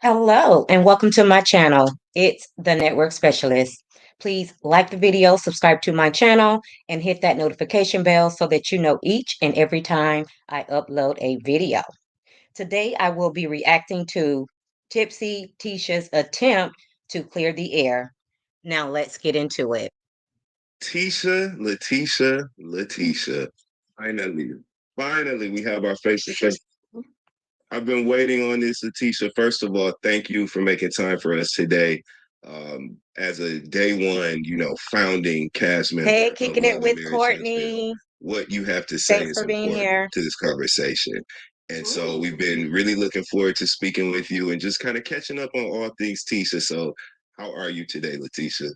Hello, and welcome to my channel. It's the Network Specialist. Please like the video, subscribe to my channel, and hit that notification bell so that you know each and every time I upload a video. Today, I will be reacting to Tipsy Tisha's attempt to clear the air. Now, let's get into it. Letitia. Finally, finally, we have our face to face. I've been waiting on this, Letitia. First of all, thank you for making time for us today. As a day one, founding cast member Hey, of kicking it Love and with Marriage Huntsville, Courtney. what you have to say Thanks is for being important here. to this conversation. And so Ooh, we've been really looking forward to speaking with you and just kind of catching up on all things Tisha. So, how are you today, Letitia?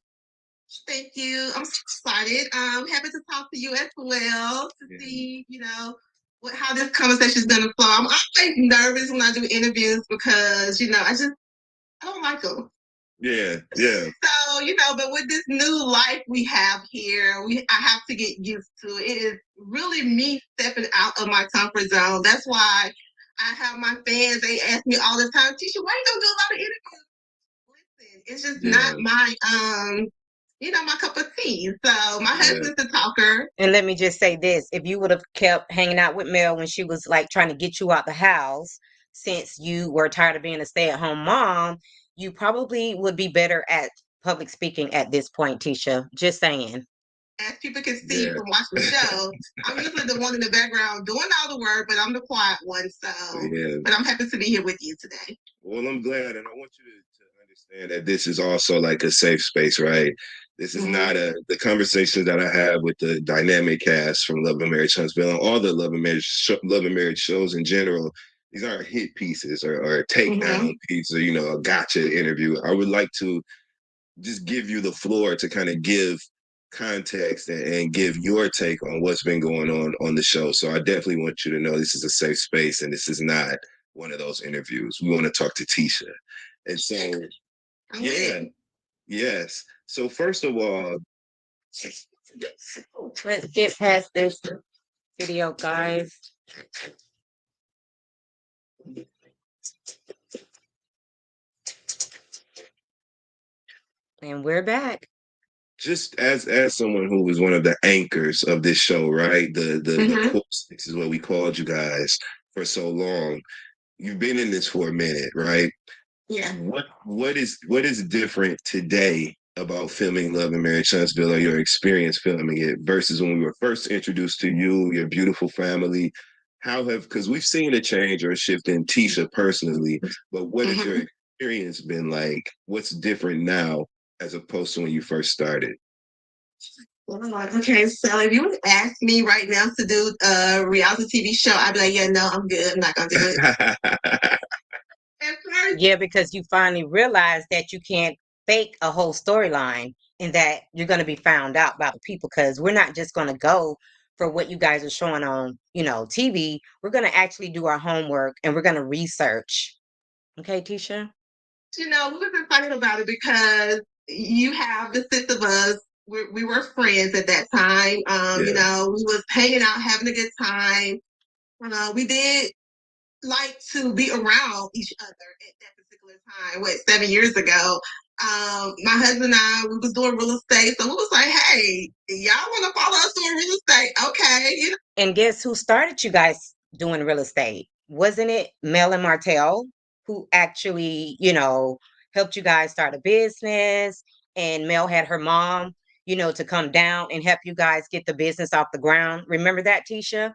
thank you. I'm so excited. I'm happy to talk to you as well to Yeah. see, how this conversation is gonna flow. I'm always nervous when I do interviews because, I don't like them. Yeah, yeah. So, but with this new life we have here, I have to get used to it. It is really me stepping out of my comfort zone. That's why I have my fans. They ask me all the time, Tisha, why you don't do a lot of interviews? Listen, it's just not Yeah, my cup of tea. So my yeah. husband's a talker. And let me just say this, if you would have kept hanging out with Mel when she was like trying to get you out the house, since you were tired of being a stay-at-home mom, you probably would be better at public speaking at this point, Tisha. Just saying. As people can see Yeah. from watching the show, I'm usually the one in the background doing all the work, but I'm the quiet one. Yeah. But I'm happy to be here with you today. Well, I'm glad, and I want you to understand that this is also like a safe space, right? This is Mm-hmm. not the conversations that I have with the dynamic cast from Love and Marriage Huntsville and all the Love and Marriage shows in general. These aren't hit pieces or Mm-hmm. takedown pieces or a gotcha interview. I would like to just give you the floor to kind of give context and give your take on what's been going on the show. So I definitely want you to know this is a safe space and this is not one of those interviews. We want to talk to Tisha. And so, yeah, yes. So first of all, Let's get past this video, guys. And we're back. just as someone who was one of the anchors of this show, right? The Mm-hmm. core six is what we called you guys for so long. You've been in this for a minute, right? Yeah. What is different today about filming Love and Marriage Huntsville or your experience filming it versus when we were first introduced to you, your beautiful family? Because we've seen a change or a shift in Tisha personally, but what has Mm-hmm. your experience been like? What's different now as opposed to when you first started? Okay, so if you would ask me right now to do a reality TV show, I'd be like, yeah, no, I'm good. I'm not gonna do it. At first, Yeah, because you finally realize that you can't fake a whole storyline and that you're going to be found out by the people because we're not just going to go for what you guys are showing on, TV. We're going to actually do our homework and we're going to research. Okay, Tisha? we were excited about it because you have the six of us. We were friends at that time. Yeah. We was hanging out, having a good time. We did like to be around each other at that particular time. 7 years ago? My husband and I, we was doing real estate, so we was like, "Hey, y'all want to follow us doing real estate? Okay, And guess who started you guys doing real estate? Wasn't it Mel and Martell who actually, helped you guys start a business? And Mel had her mom, to come down and help you guys get the business off the ground. Remember that, Tisha?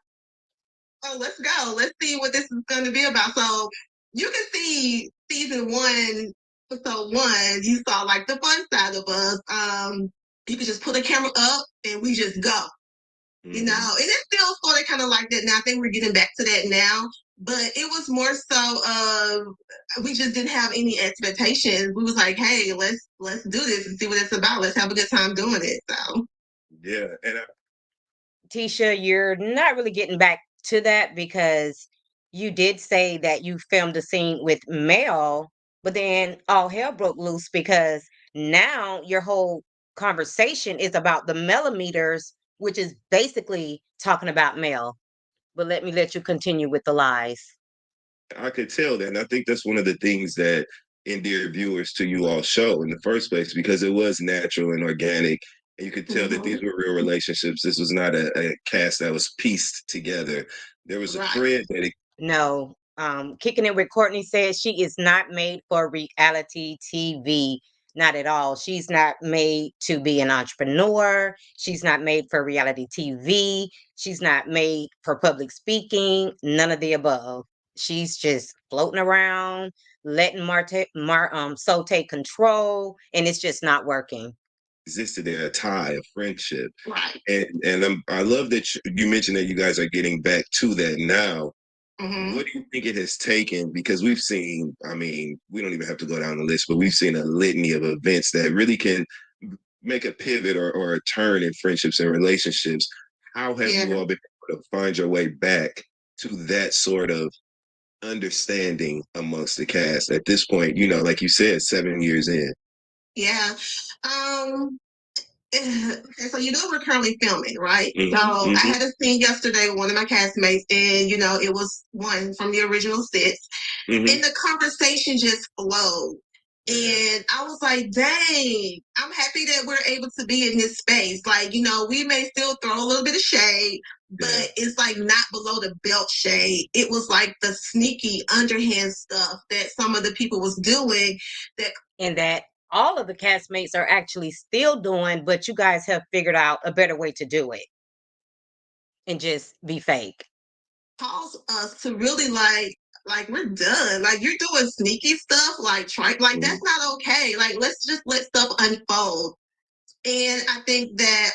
Oh, let's go. Let's see what this is going to be about." So you can see season one, episode one. You saw like the fun side of us. You could just put the camera up and we just go. Mm-hmm. And it still sort of kind of like that now. I think we're getting back to that now. But it was more so we just didn't have any expectations. We was like, hey, let's do this and see what it's about. Let's have a good time doing it. So Yeah. And Tisha, you're not really getting back to that because you did say that you filmed a scene with Mel, but then all hell broke loose because now your whole conversation is about the millimeters, which is basically talking about Mel. But let me let you continue with the lies. I could tell that. And I think that's one of the things that endeared viewers to you all show in the first place, because it was natural and organic. And you could tell that these were real relationships. This was not a cast that was pieced together. There was a thread that it, No, Kicking It with Courtney says she is not made for reality TV. Not at all. She's not made to be an entrepreneur. She's not made for reality TV. She's not made for public speaking. None of the above. She's just floating around, letting So take control, and it's just not working. existed there, a tie, a friendship. Right. And I love that you mentioned that you guys are getting back to that now. Mm-hmm. What do you think it has taken? Because we've seen, I mean, we don't even have to go down the list, but we've seen a litany of events that really can make a pivot or a turn in friendships and relationships. How have you all been able to find your way back to that sort of understanding amongst the cast at this point? You know, like you said, 7 years in. Yeah. Okay, so we're currently filming, right? Mm-hmm. So Mm-hmm. I had a scene yesterday with one of my castmates, and it was one from the original sets, and the conversation just flowed. And I was like, dang, I'm happy that we're able to be in this space. Like, we may still throw a little bit of shade, but it's like not below the belt shade. It was like the sneaky underhand stuff that some of the people was doing that all of the castmates are actually still doing, but you guys have figured out a better way to do it and just be fake. Calls us to really like we're done. Like, you're doing sneaky stuff, like that's not okay. Like, let's just let stuff unfold. And I think that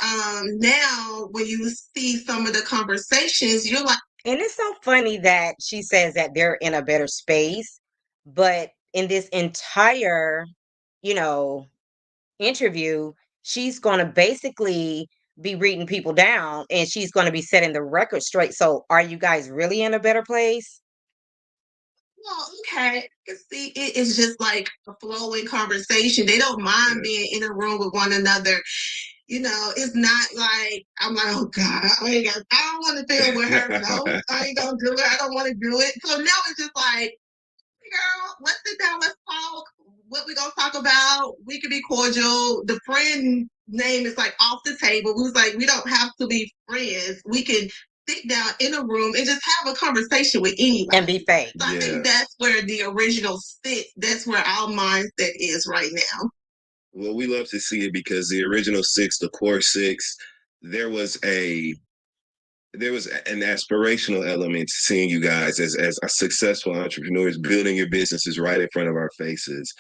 now when you see some of the conversations, you're like, and it's so funny that she says that they're in a better space, but in this entire, interview, she's going to basically be reading people down and she's going to be setting the record straight. So are you guys really in a better place? well, okay. See, it is just like a flowing conversation. They don't mind being in a room with one another. It's not like I'm like, oh God, I don't want to deal with her. No, I ain't gonna do it. I don't want to do it. So now it's just like, girl, let's sit down, let's talk. What we gonna talk about? We can be cordial. The friend name is like off the table. We was like, we don't have to be friends. We can sit down in a room and just have a conversation with anybody and be fake. So I think that's where the original sit. That's where our mindset is right now. Well, we love to see it because the original six, the core six, there was an aspirational element to seeing you guys as successful entrepreneurs building your businesses right in front of our faces.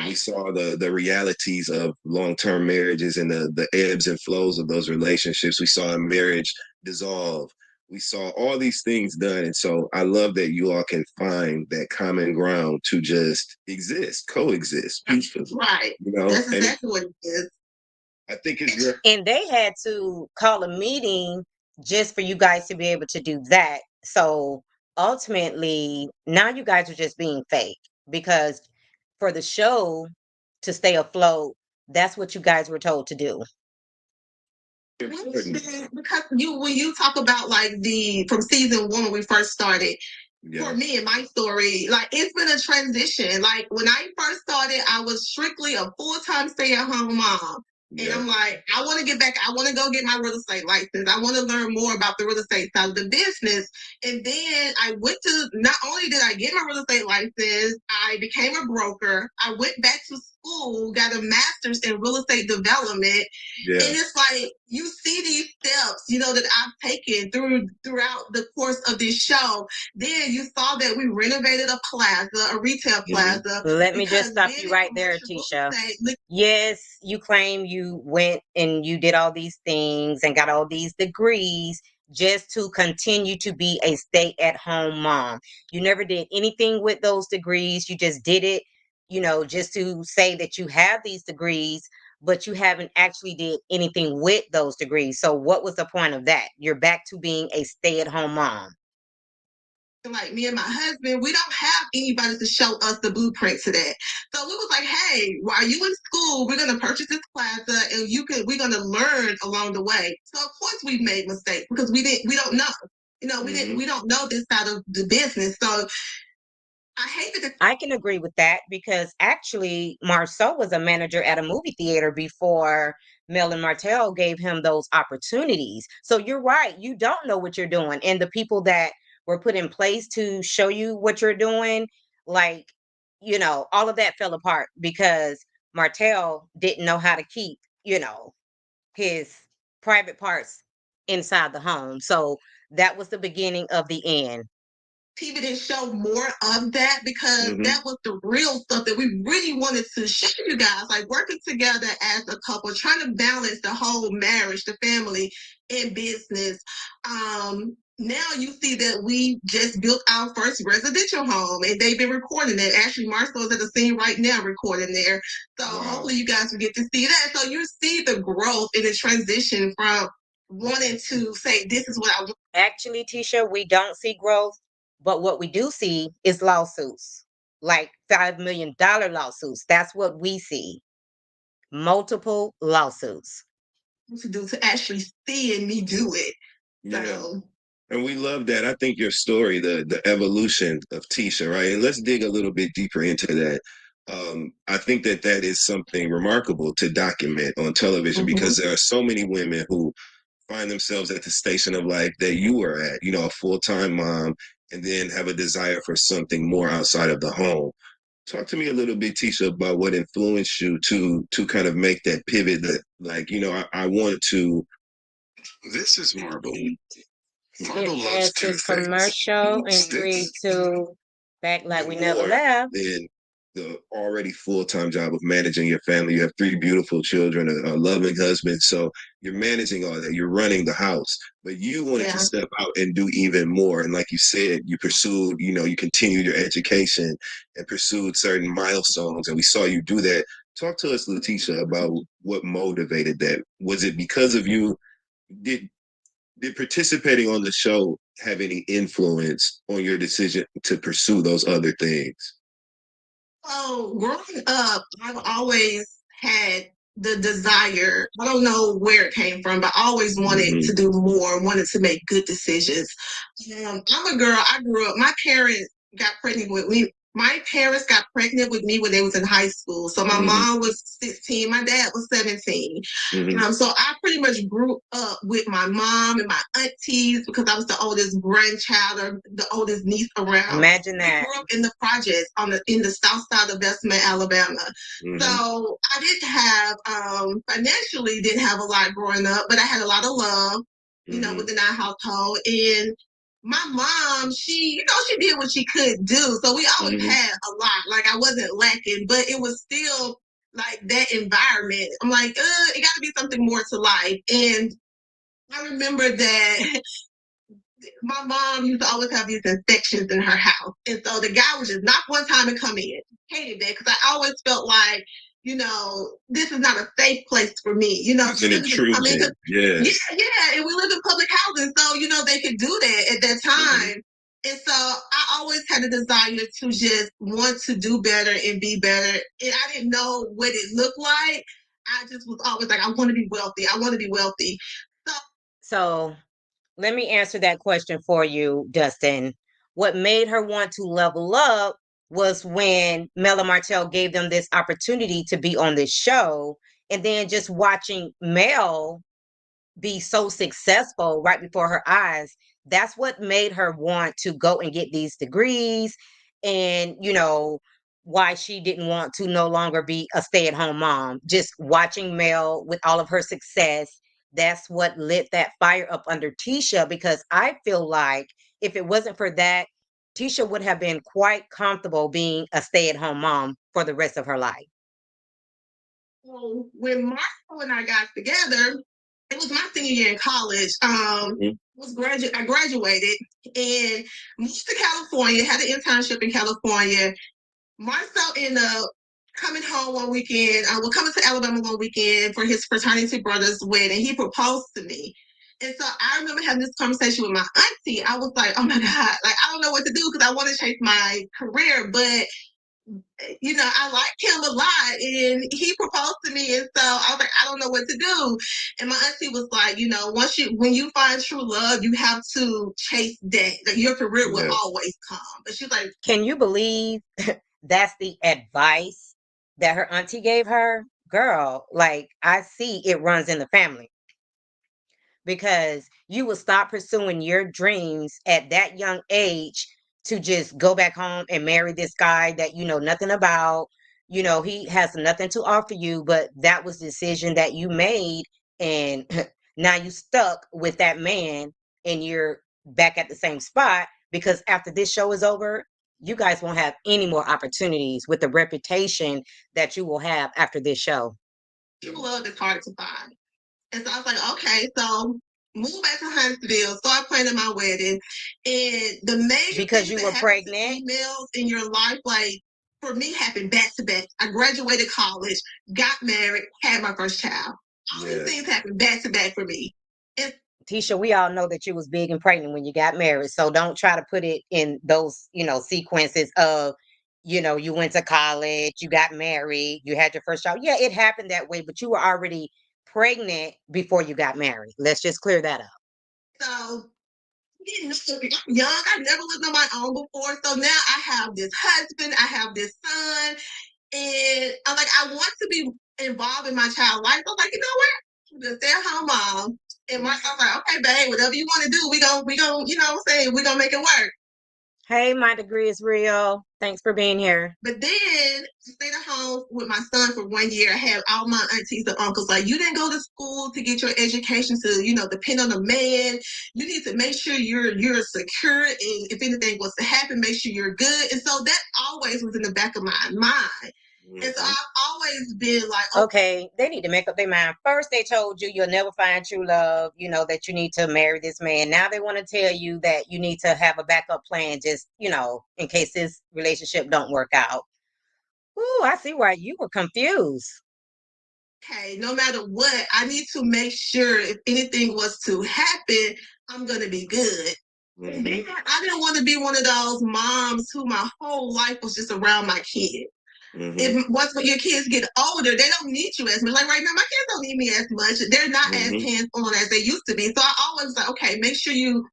We saw the realities of long-term marriages and the ebbs and flows of those relationships. We saw a marriage dissolve. We saw all these things done. And so I love that you all can find that common ground to just exist, coexist peacefully. Right. That's exactly what it is. I think it's good. And they had to call a meeting just for you guys to be able to do that. So ultimately, now you guys are just being fake because for the show to stay afloat, that's what you guys were told to do. Because when you talk about like from season 1 when we first started, for me and my story, like it's been a transition. Like when I first started, I was strictly a full-time stay-at-home mom. And I'm like, I want to get back. I want to go get my real estate license. I want to learn more about the real estate side of the business. And then I went to, not only did I get my real estate license, I became a broker. I went back to school, got a master's in real estate development. And it's like, you see these steps, that I've taken throughout the course of this show. Then you saw that we renovated a plaza, a retail plaza. Let me just stop you right there, Tisha. Yes, you claim you went and you did all these things and got all these degrees just to continue to be a stay-at-home mom. You never did anything with those degrees. You just did it, just to say that you have these degrees, but you haven't actually did anything with those degrees. So what was the point of that? You're back to being a stay-at-home mom. Like me and my husband, we don't have anybody to show us the blueprint to that. So we was like, hey, while you in school, we're gonna purchase this plaza and we're gonna learn along the way. So of course we've made mistakes because we don't know. We don't know this side of the business. So I hate that. I can agree with that because actually Marceau was a manager at a movie theater before Mel and Martell gave him those opportunities. So you're right. You don't know what you're doing. And the people that were put in place to show you what you're doing, like, all of that fell apart because Martell didn't know how to keep, his private parts inside the home. So that was the beginning of the end. TV didn't show more of that because that was the real stuff that we really wanted to show you guys, like working together as a couple, trying to balance the whole marriage, the family, and business. Now you see that we just built our first residential home and they've been recording it. Actually, Marcel's at the scene right now recording there. So hopefully you guys will get to see that. So you see the growth and the transition from wanting to say, this is what I want. Actually, Tisha, we don't see growth, but what we do see is lawsuits, like $5 million lawsuits. That's what we see. Multiple lawsuits. To do to actually seeing me do it. Yeah. So. And we love that. I think your story, the evolution of Tisha, right? And let's dig a little bit deeper into that. I think that is something remarkable to document on television because there are so many women who find themselves at the station of life that you were at, a full-time mom, and then have a desire for something more outside of the home. Talk to me a little bit, Tisha, about what influenced you to kind of make that pivot that, like, I want to. This is Marble. Marble loves two things. Commercial and 3, 2, back like we never left. Then the already full-time job of managing your family. You have 3 beautiful children, a loving husband. So you're managing all that. You're running the house. But you wanted to step out and do even more. And like you said, you pursued, you continued your education and pursued certain milestones. And we saw you do that. Talk to us, Letitia, about what motivated that. Was it because of you? Did participating on the show have any influence on your decision to pursue those other things? Oh, growing up, I've always had the desire. I don't know where it came from, but I always wanted to do more, wanted to make good decisions. I'm a girl. I grew up, my parents got pregnant with me. My parents got pregnant with me when they was in high school. So my mom was 16, my dad was 17. So I pretty much grew up with my mom and my aunties because I was the oldest grandchild or the oldest niece around. Imagine that. I grew up in the projects in the south side of Bessemer, Alabama. So I didn't have, financially didn't have a lot growing up, but I had a lot of love, within our household. And my mom, she did what she could do. So we always had a lot. Like I wasn't lacking, but it was still like that environment. I'm like, it got to be something more to life. And I remember that my mom used to always have these infections in her house. And so the guy would just knock one time and come in. Hated that because I always felt like, this is not a safe place for me. It's an intrusion. Yeah. And we lived in public housing. So, they could do that at that time. And so I always had a desire to just want to do better and be better. And I didn't know what it looked like. I just was always like, I want to be wealthy. I want to be wealthy. So let me answer that question for you, Dustin. What made her want to level up was when Mel and Martell gave them this opportunity to be on this show. And then just watching Mel be so successful right before her eyes, that's what made her want to go and get these degrees. And, why she didn't want to no longer be a stay-at-home mom. Just watching Mel with all of her success, that's what lit that fire up under Tisha, because I feel like if it wasn't for that, Tisha would have been quite comfortable being a stay-at-home mom for the rest of her life. So when Marco and I got together, it was my senior year in college. I graduated and moved to California, had an internship in California. Marcel ended up coming home one weekend, coming to Alabama one weekend for his fraternity brother's wedding. He proposed to me. And so I remember having this conversation with my auntie. I was like, oh my God, like, I don't know what to do because I want to chase my career, but you know, I liked him a lot, and he proposed to me, and so I was like, I don't know what to do. And my auntie was like, you know, when you find true love, you have to chase that. Like, your career will always come. But she's like, can you believe that's the advice that her auntie gave her? Girl, like I see it runs in the family because you will stop pursuing your dreams at that young age to just go back home and marry this guy that you know nothing about. You know, he has nothing to offer you, but that was the decision that you made. And now you stuck with that man and you're back at the same spot because after this show is over, you guys won't have any more opportunities with the reputation that you will have after this show. True love is hard to find. And so I was like, okay, so move back to Huntsville, start planning my wedding. And the major because things you that were happen to pregnant females in your life, like for me, happened back to back. I graduated college, got married, had my first child. All these things happened back to back for me. And Tisha, we all know that you was big and pregnant when you got married. So don't try to put it in those, you know, sequences of, you know, you went to college, you got married, you had your first child. Yeah, it happened that way, but you were already pregnant before you got married. Let's just clear that up. so I'm young. I've never lived on my own before. So now I have this husband, I have this son, and I'm like, I want to be involved in my child's life. So I'm like, you know what? I'm the stay-at-home mom. And my son's like, okay, babe, whatever you want to do, we gon', you know what I'm saying, we gonna make it work. Hey, my degree is real. Thanks for being here. But then to stay at home with my son for 1 year, I had all my aunties and uncles like, you didn't go to school to get your education to, you know, depend on a man. You need to make sure you're secure, and if anything was to happen, make sure you're good. And so that always was in the back of my mind. And so I've always been like, okay, they need to make up their mind. First, they told you you'll never find true love, you know, that you need to marry this man. Now they want to tell you that you need to have a backup plan just, you know, in case this relationship don't work out. Ooh, I see why you were confused. okay, no matter what, I need to make sure if anything was to happen, I'm going to be good. I didn't want to be one of those moms who my whole life was just around my kid. If once when your kids get older, they don't need you as much. Like right now, my kids don't need me as much. They're not as hands-on as they used to be. So I always like, okay, make sure you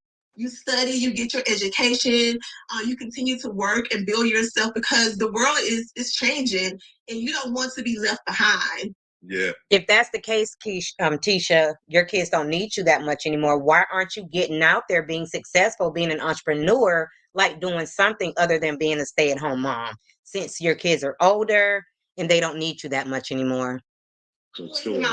study, you get your education, you continue to work and build yourself because the world is changing and you don't want to be left behind. Yeah. If that's the case, Tisha, your kids don't need you that much anymore. Why aren't you getting out there, being successful, being an entrepreneur, like doing something other than being a stay-at-home mom? Since your kids are older and they don't need you that much anymore. My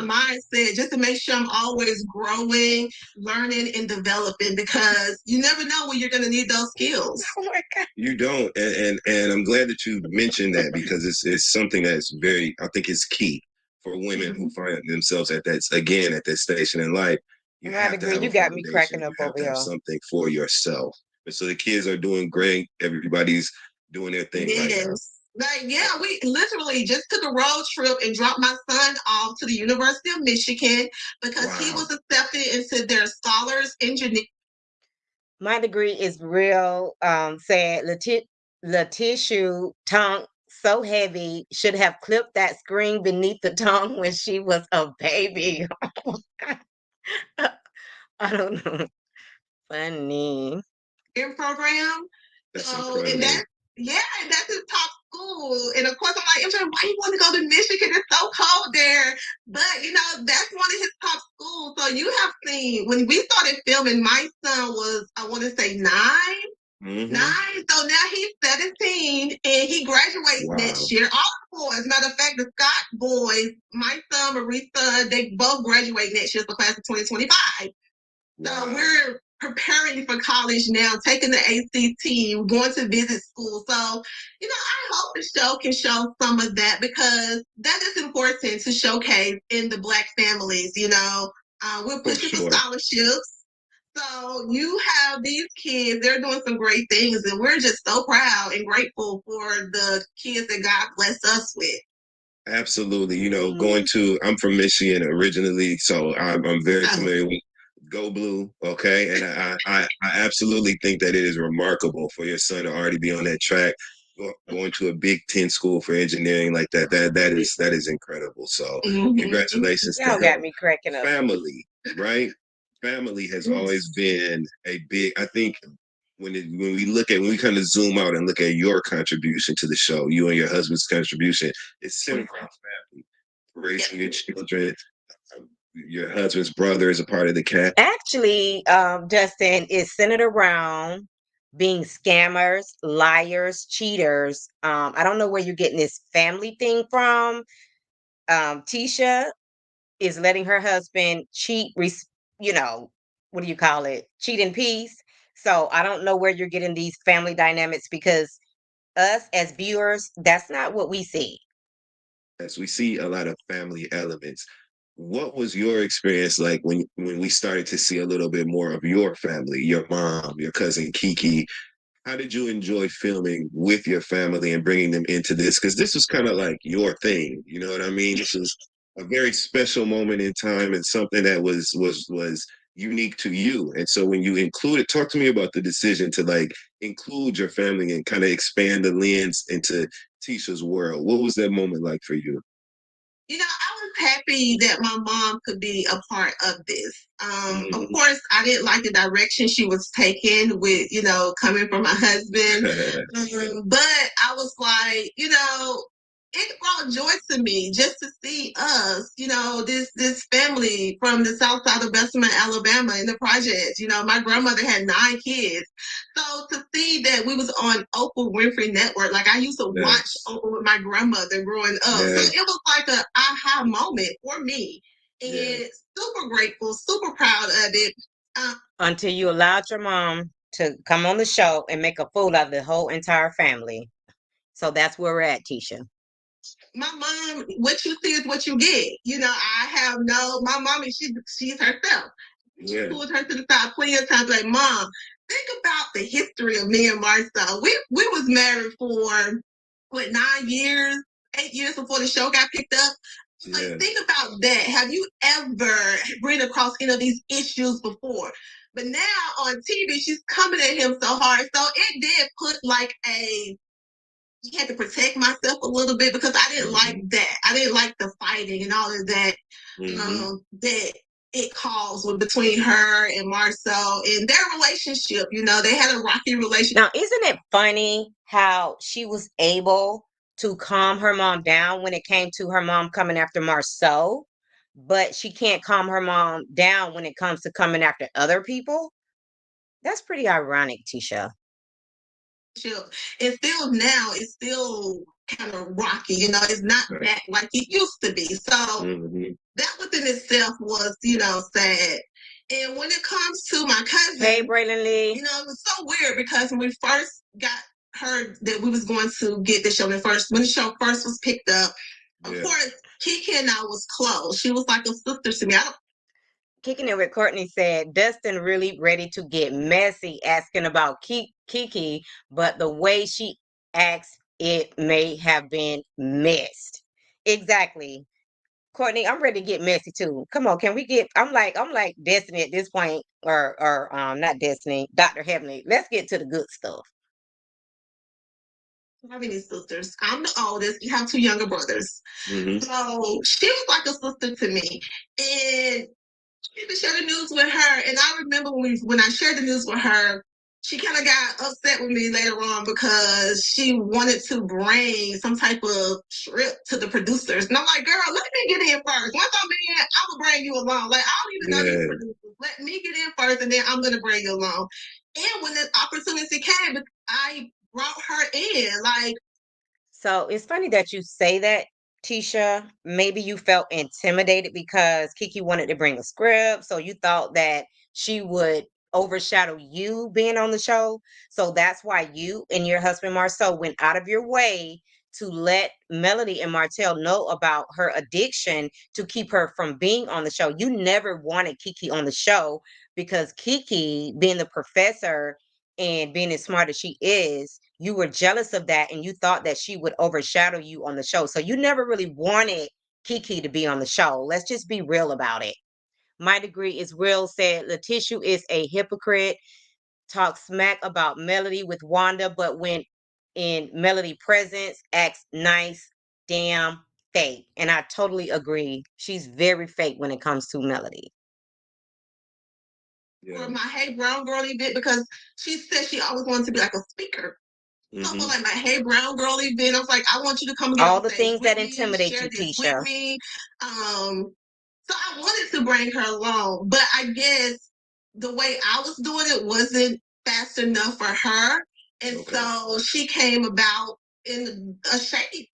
mindset just to make sure I'm always growing, learning, and developing because you never know when you're going to need those skills. Oh my God. You don't, and I'm glad that you mentioned that because it's something that's very, I think, it's key for women who find themselves at that station in life. You have to have you got me cracking up you have over to have here. something for yourself. And so the kids are doing great. Everybody's doing their thing right now. Like, yeah, we literally just took a road trip and dropped my son off to the University of Michigan because he was accepted into their scholars engineering. My degree is real sad. Letitia tongue so heavy, should have clipped that screen beneath the tongue when she was a baby. I don't know. Funny. Program. That's so, incredible. And that's his top school. And of course, I'm like, why you want to go to Michigan? It's so cold there. But, you know, that's one of his top schools. So you have seen, when we started filming, my son was, I want to say 9. 9. So now he's 17 and he graduates next year. All boys. Matter of fact, the Scott boys, my son, Marisa, they both graduate next year for class of 2025. So we're preparing for college now, taking the ACT, going to visit school. So, you know, I hope the show can show some of that because that is important to showcase in the Black families. You know, we're pushing for scholarships. So you have these kids, they're doing some great things, and we're just so proud and grateful for the kids that God blessed us with. Absolutely. You know, I'm from Michigan originally, so I'm very familiar with Go Blue, okay? And I absolutely think that it is remarkable for your son to already be on that track. going to a Big Ten school for engineering like that. That is incredible. So congratulations to Y'all got her. me cracking up. Family, right? Family has always been a big. I think when we kind of zoom out and look at your contribution to the show, you and your husband's contribution, it's centered around family, raising your children. Your husband's brother is a part of the cast. Actually, Dustin, is centered around being scammers, liars, cheaters. I don't know where you're getting this family thing from. Tisha is letting her husband cheat, you know, what do you call it? Cheat in peace. So I don't know where you're getting these family dynamics because us as viewers, that's not what we see. As we see a lot of family elements. What was your experience like when we started to see a little bit more of your family, your mom, your cousin Kiki? How did you enjoy filming with your family and bringing them into this? Because this was kind of like your thing, you know what I mean? This was a very special moment in time and something that was unique to you. And so when you included, talk to me about the decision to like include your family and kind of expand the lens into Tisha's world. What was that moment like for you? I was happy that my mom could be a part of this. Of course, I didn't like the direction she was taking with, coming from my husband. But I was like, it brought joy to me just to see us, this family from the south side of Bessemer, Alabama in the projects. My grandmother had 9 kids. So to see that we was on Oprah Winfrey Network, like I used to watch Oprah with my grandmother growing up. So it was like an aha moment for me. And super grateful, super proud of it. Until you allowed your mom to come on the show and make a fool out of the whole entire family. So that's where we're at, Tisha. My mom, what you see is what you get. My mom, she's herself. She pulled her to the side plenty of times, like, Mom, think about the history of me and Marcel. We was married for 9 years, 8 years before the show got picked up. Like, think about that. Have you ever ran across any of these issues before? But now on TV, she's coming at him so hard. So it did put like you had to protect myself a little bit because I didn't like that. I didn't like the fighting and all of that that it caused between her and Marcel and their relationship. They had a rocky relationship. Now, isn't it funny how she was able to calm her mom down when it came to her mom coming after Marcel, but she can't calm her mom down when it comes to coming after other people? That's pretty ironic, Tisha. And still now it's still kind of rocky, it's not that like it used to be. So that within itself was, sad. And when it comes to my cousin, hey Braylon Lee, it was so weird because when we first heard that we was going to get the show, when the show first was picked up, of course, Kiki and I was close. She was like a sister to me. Kicking it with Courtney said, Dustin really ready to get messy asking about Kiki, but the way she acts, it may have been missed. Exactly. Courtney, I'm ready to get messy too. Come on, can we get I'm like Destiny at this point, or not Destiny, Dr. Heavenly. Let's get to the good stuff. I have any sisters. I'm the oldest. You have 2 younger brothers. So she was like a sister to me. And to share the news with her. And I remember when I shared the news with her, she kind of got upset with me later on because she wanted to bring some type of trip to the producers. And I'm like, girl, let me get in first. Once I'm in, I will bring you along. Like, I don't even know these producers. Let me get in first, and then I'm going to bring you along. And when the opportunity came, I brought her in. Like, so it's funny that you say that, Tisha. Maybe you felt intimidated because Kiki wanted to bring a script, so you thought that she would overshadow you being on the show. So that's why you and your husband Marcel went out of your way to let Melody and Martell know about her addiction to keep her from being on the show. You never wanted Kiki on the show because Kiki, being the professor and being as smart as she is, you were jealous of that and you thought that she would overshadow you on the show. So you never really wanted Kiki to be on the show. Let's just be real about it. My degree is real said Letitia is a hypocrite, talk smack about Melody with Wanda, but when in Melody presence acts nice, damn fake. And I totally agree. She's very fake when it comes to Melody. For my Hey Brown Girl event, because she said she always wanted to be like a speaker. So for like my Hey Brown Girl event, I was like, I want you to come and get All on the stage things with that me, intimidate share you, this Tisha. with me. So I wanted to bring her along, but I guess the way I was doing it wasn't fast enough for her. And so she came about in a shady way.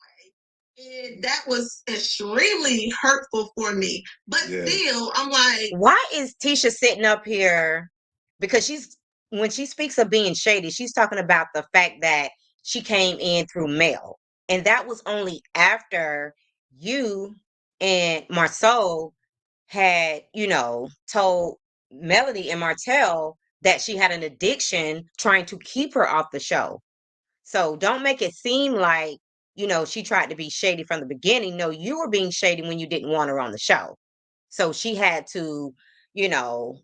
And that was extremely hurtful for me. But still, I'm like, why is Tisha sitting up here? Because when she speaks of being shady, she's talking about the fact that she came in through mail. And that was only after you and Marceau had, told Melody and Martell that she had an addiction trying to keep her off the show. So don't make it seem like, she tried to be shady from the beginning. No, you were being shady when you didn't want her on the show. So she had to, you know,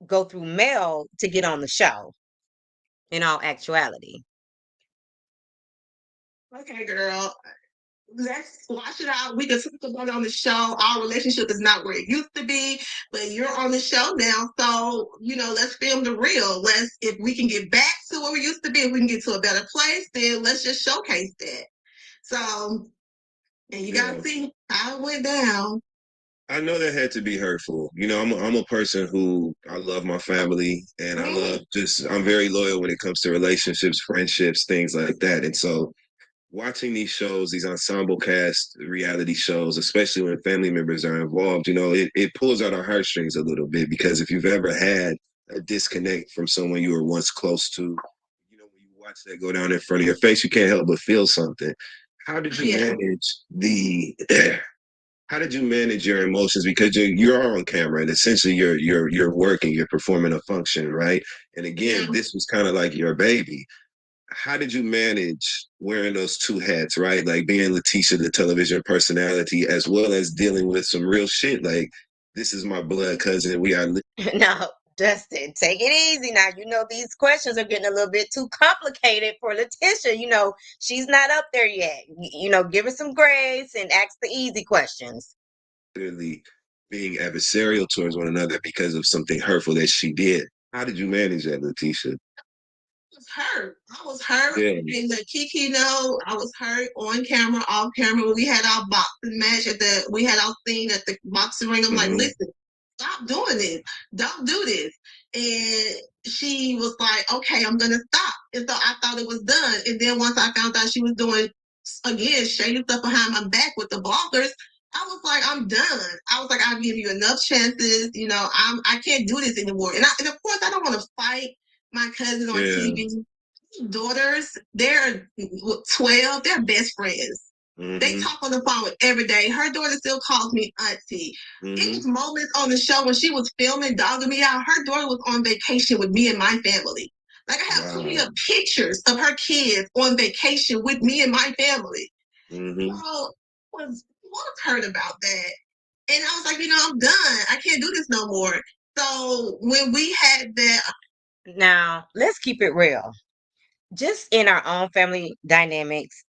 go through mail to get on the show in all actuality. okay, girl, let's squash it out. We can talk about it on the show. Our relationship is not where it used to be, but you're on the show now. So, let's film the real. If we can get back to where we used to be, if we can get to a better place, then let's just showcase that. So, and you got to see how it went down. I know that had to be hurtful. I'm a person who I love my family and I'm very loyal when it comes to relationships, friendships, things like that. And so watching these shows, these ensemble cast reality shows, especially when family members are involved, it pulls out our heartstrings a little bit, because if you've ever had a disconnect from someone you were once close to, when you watch that go down in front of your face, you can't help but feel something. How did you manage how did you manage your emotions? Because you're on camera and essentially you're working, you're performing a function, right? And again, this was kind of like your baby. How did you manage wearing those two hats, right? Like being Letitia, the television personality, as well as dealing with some real shit. Like, this is my blood cousin. We are. Now, Dustin, take it easy. Now, these questions are getting a little bit too complicated for Letitia. She's not up there yet. Give her some grace and ask the easy questions. Clearly being adversarial towards one another because of something hurtful that she did. How did you manage that, Letitia? I was hurt. And let Kiki know I was hurt on camera, off camera. When we had our boxing match we had our scene at the boxing ring. I'm like, listen, stop doing this. Don't do this. And she was like, okay, I'm gonna stop. And so I thought it was done. And then once I found out she was doing again shady stuff behind my back with the bloggers, I was like, I'm done. I was like, I'll give you enough chances. I can't do this anymore. And of course, I don't want to fight my cousin on TV. Daughters, they're 12. They're best friends. They talk on the phone every day. Her daughter still calls me auntie. Each moment on the show when she was filming, dogging me out, her daughter was on vacation with me and my family. Like, I have plenty of pictures of her kids on vacation with me and my family. So I was hurt about that. And I was like, I'm done. I can't do this no more. So when we had that. Now, let's keep it real. Just in our own family dynamics,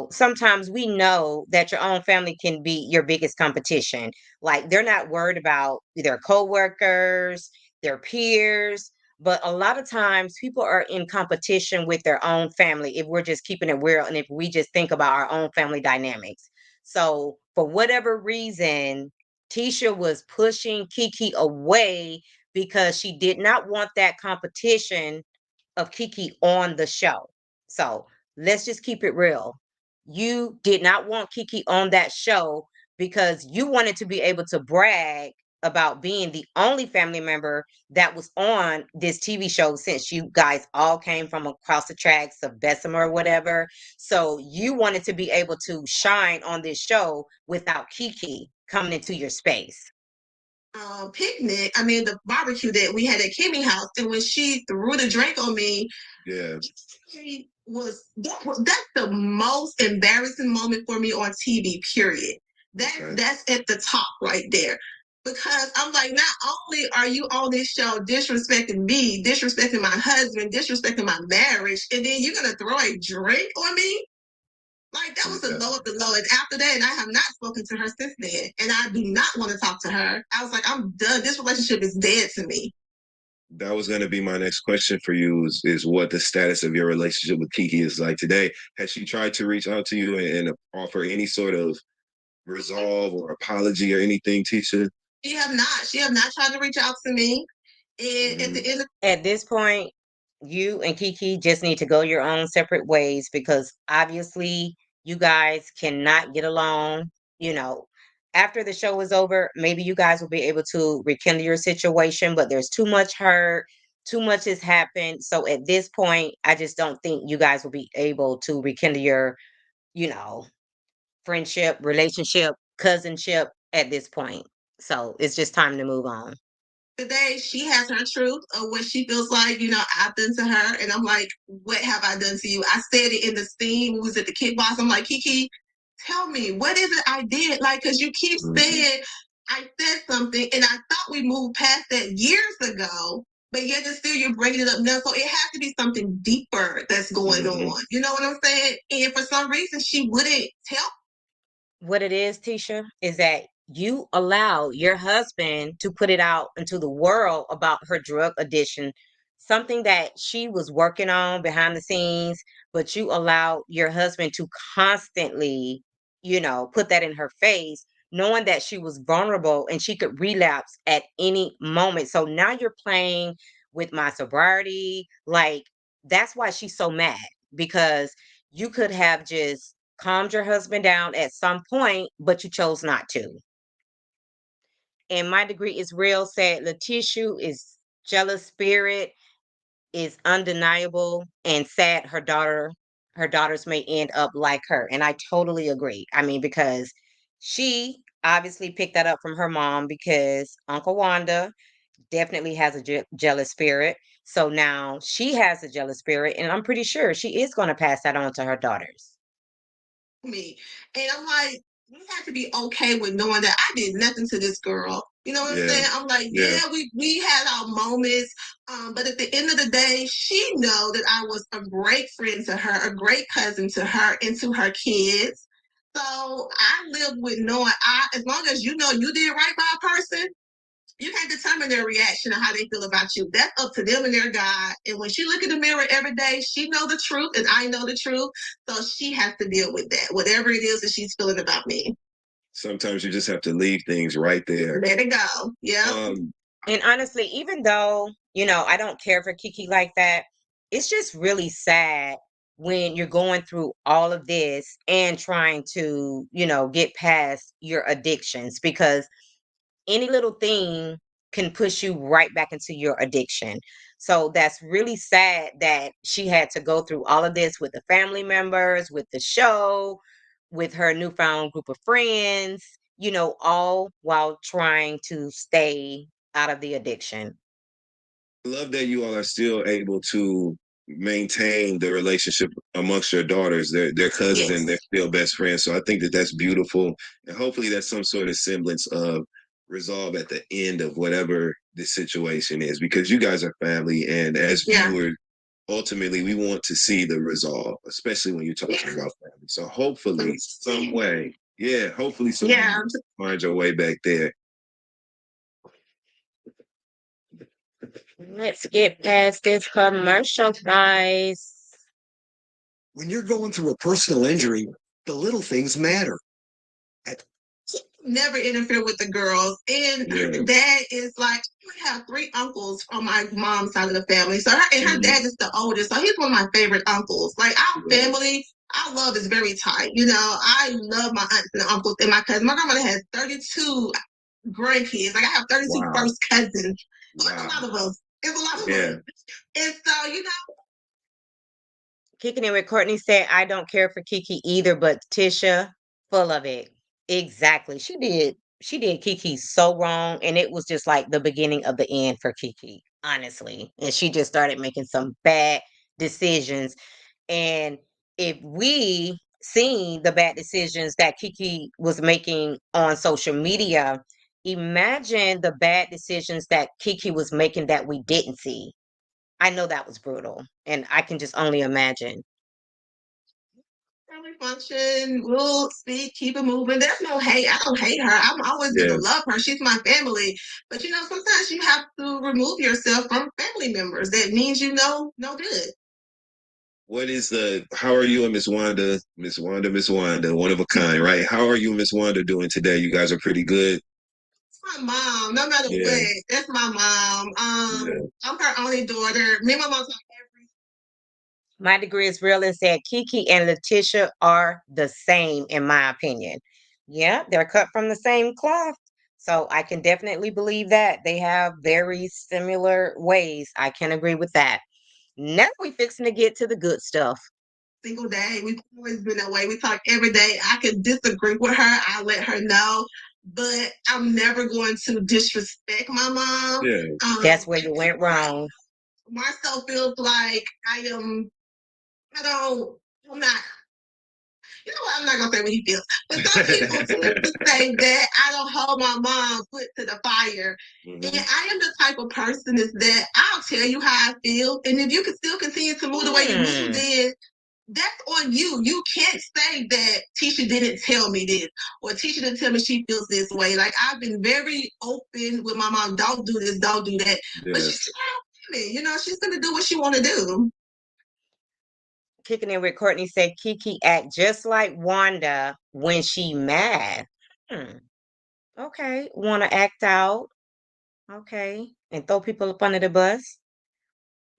sometimes we know that your own family can be your biggest competition. Like, they're not worried about their coworkers, their peers, but a lot of times people are in competition with their own family if we're just keeping it real and if we just think about our own family dynamics. So, for whatever reason, Tisha was pushing Kiki away because she did not want that competition of Kiki on the show. So let's just keep it real. You did not want Kiki on that show because you wanted to be able to brag about being the only family member that was on this TV show, since you guys all came from across the tracks of Bessemer or whatever. So you wanted to be able to shine on this show without Kiki coming into your space. Picnic, the barbecue that we had at Kimmy's house, and when she threw the drink on me, that's the most embarrassing moment for me on TV, period. That's at the top right there. because I'm like, not only are you on this show disrespecting me, disrespecting my husband, disrespecting my marriage, and then you're gonna throw a drink on me. Like that was the low of the low. And after that, and I have not spoken to her since then. And I do not want to talk to her. I was like, I'm done. This relationship is dead to me. That was going to be my next question for you is what the status of your relationship with Kiki is like today. Has she tried to reach out to you and offer any sort of resolve or apology or anything, Tisha? She have not. She have not tried to reach out to me. And at the end of At this point, you and Kiki just need to go your own separate ways because obviously you guys cannot get along. You know, after the show is over, maybe you guys will be able to rekindle your situation, but there's too much hurt, too much has happened. So at this point, I just don't think you guys will be able to rekindle your, you know, friendship, relationship, cousinship at this point. So it's just time to move on. today, she has her truth of what she feels like, I've done to her. And I'm like, what have I done to you? I said it in the scene. We was at the kickbox. I'm like, Kiki, tell me, what is it I did? Like, because you keep saying I said something, and I thought we moved past that years ago. But yet, and still, you're bringing it up now. So it has to be something deeper that's going on. You know what I'm saying? And for some reason, she wouldn't tell. What it is, Tisha, is that you allow your husband to put it out into the world about her drug addiction, something that she was working on behind the scenes, but you allow your husband to constantly, put that in her face, knowing that she was vulnerable and she could relapse at any moment. So now you're playing with my sobriety. Like, that's why she's so mad because you could have just calmed your husband down at some point, but you chose not to. And my degree is real said Letitia is jealous spirit is undeniable and sad her daughters may end up like her. And I totally agree. I mean, because she obviously picked that up from her mom because Uncle Wanda definitely has a jealous spirit. So now she has a jealous spirit, and I'm pretty sure she is going to pass that on to her daughters. Me. And I'm like, you have to be okay with knowing that I did nothing to this girl. You know what I'm saying? I'm like, we had our moments, but at the end of the day, she know that I was a great friend to her, a great cousin to her, and to her kids. So I live with knowing as long as you know you did right by a person, you can't determine their reaction and how they feel about you. That's up to them and their God. And when she look in the mirror every day, she know the truth and I know the truth. So she has to deal with that, whatever it is that she's feeling about me. Sometimes you just have to leave things right there. Let it go. Yeah. And honestly, even though, I don't care for Kiki like that, it's just really sad when you're going through all of this and trying to, get past your addictions because any little thing can push you right back into your addiction. So that's really sad that she had to go through all of this with the family members, with the show, with her newfound group of friends, all while trying to stay out of the addiction. I love that you all are still able to maintain the relationship amongst your daughters. They're cousins and they're still best friends. So I think that that's beautiful. And hopefully that's some sort of semblance of resolve at the end of whatever the situation is, because you guys are family. And as viewers, ultimately, we want to see the resolve, especially when you're talking about family. So hopefully, some way, hopefully, find your way back there. Let's get past this commercial, guys. When you're going through a personal injury, the little things matter. Never interfere with the girls. And her dad is like, we have 3 uncles on my mom's side of the family. So her dad is the oldest. So he's one of my favorite uncles. Like our family, our love is very tight. I love my aunts and uncles and my cousins. My grandmother has 32 grandkids. Like I have 32 first cousins. So it's a lot of us. It's a lot of us. And so, Kicking in with Courtney said, I don't care for Kiki either, but Tisha, full of it. Exactly. She did Kiki so wrong. And it was just like the beginning of the end for Kiki, honestly. And she just started making some bad decisions. And if we seen the bad decisions that Kiki was making on social media, imagine the bad decisions that Kiki was making that we didn't see. I know that was brutal, and I can just only imagine. Family function, we'll speak, keep it moving. There's no hate. I don't hate her. I'm always gonna love her. She's my family. But sometimes you have to remove yourself from family members. That means no good. How are you and Miss Wanda, one of a kind, right? How are you and Miss Wanda doing today? You guys are pretty good. It's my mom, no matter what. That's my mom. I'm her only daughter. Me and my mom talk every. My degree is real and said Kiki and Letitia are the same, in my opinion. Yeah, they're cut from the same cloth. So I can definitely believe that. They have very similar ways. I can agree with that. Now we fixing to get to the good stuff. Single day. We've always been that way. We talk every day. I can disagree with her. I let her know. But I'm never going to disrespect my mom. Yeah. That's where you went wrong. Marcel feels like I'm not. You know what? I'm not gonna say what he feels, but some people tend to say that I don't hold my mom foot to the fire. Mm-hmm. And I am the type of person is that I'll tell you how I feel, and if you can still continue to move the way you move, then that's on you. You can't say that Tisha didn't tell me this, or Tisha didn't tell me she feels this way. Like, I've been very open with my mom. Don't do this, don't do that. Yes. But she's me. She's gonna do what she want to do. Kicking in with Courtney said Kiki act just like Wanda when she mad. Okay. Want to act out. Okay. And throw people up under the bus.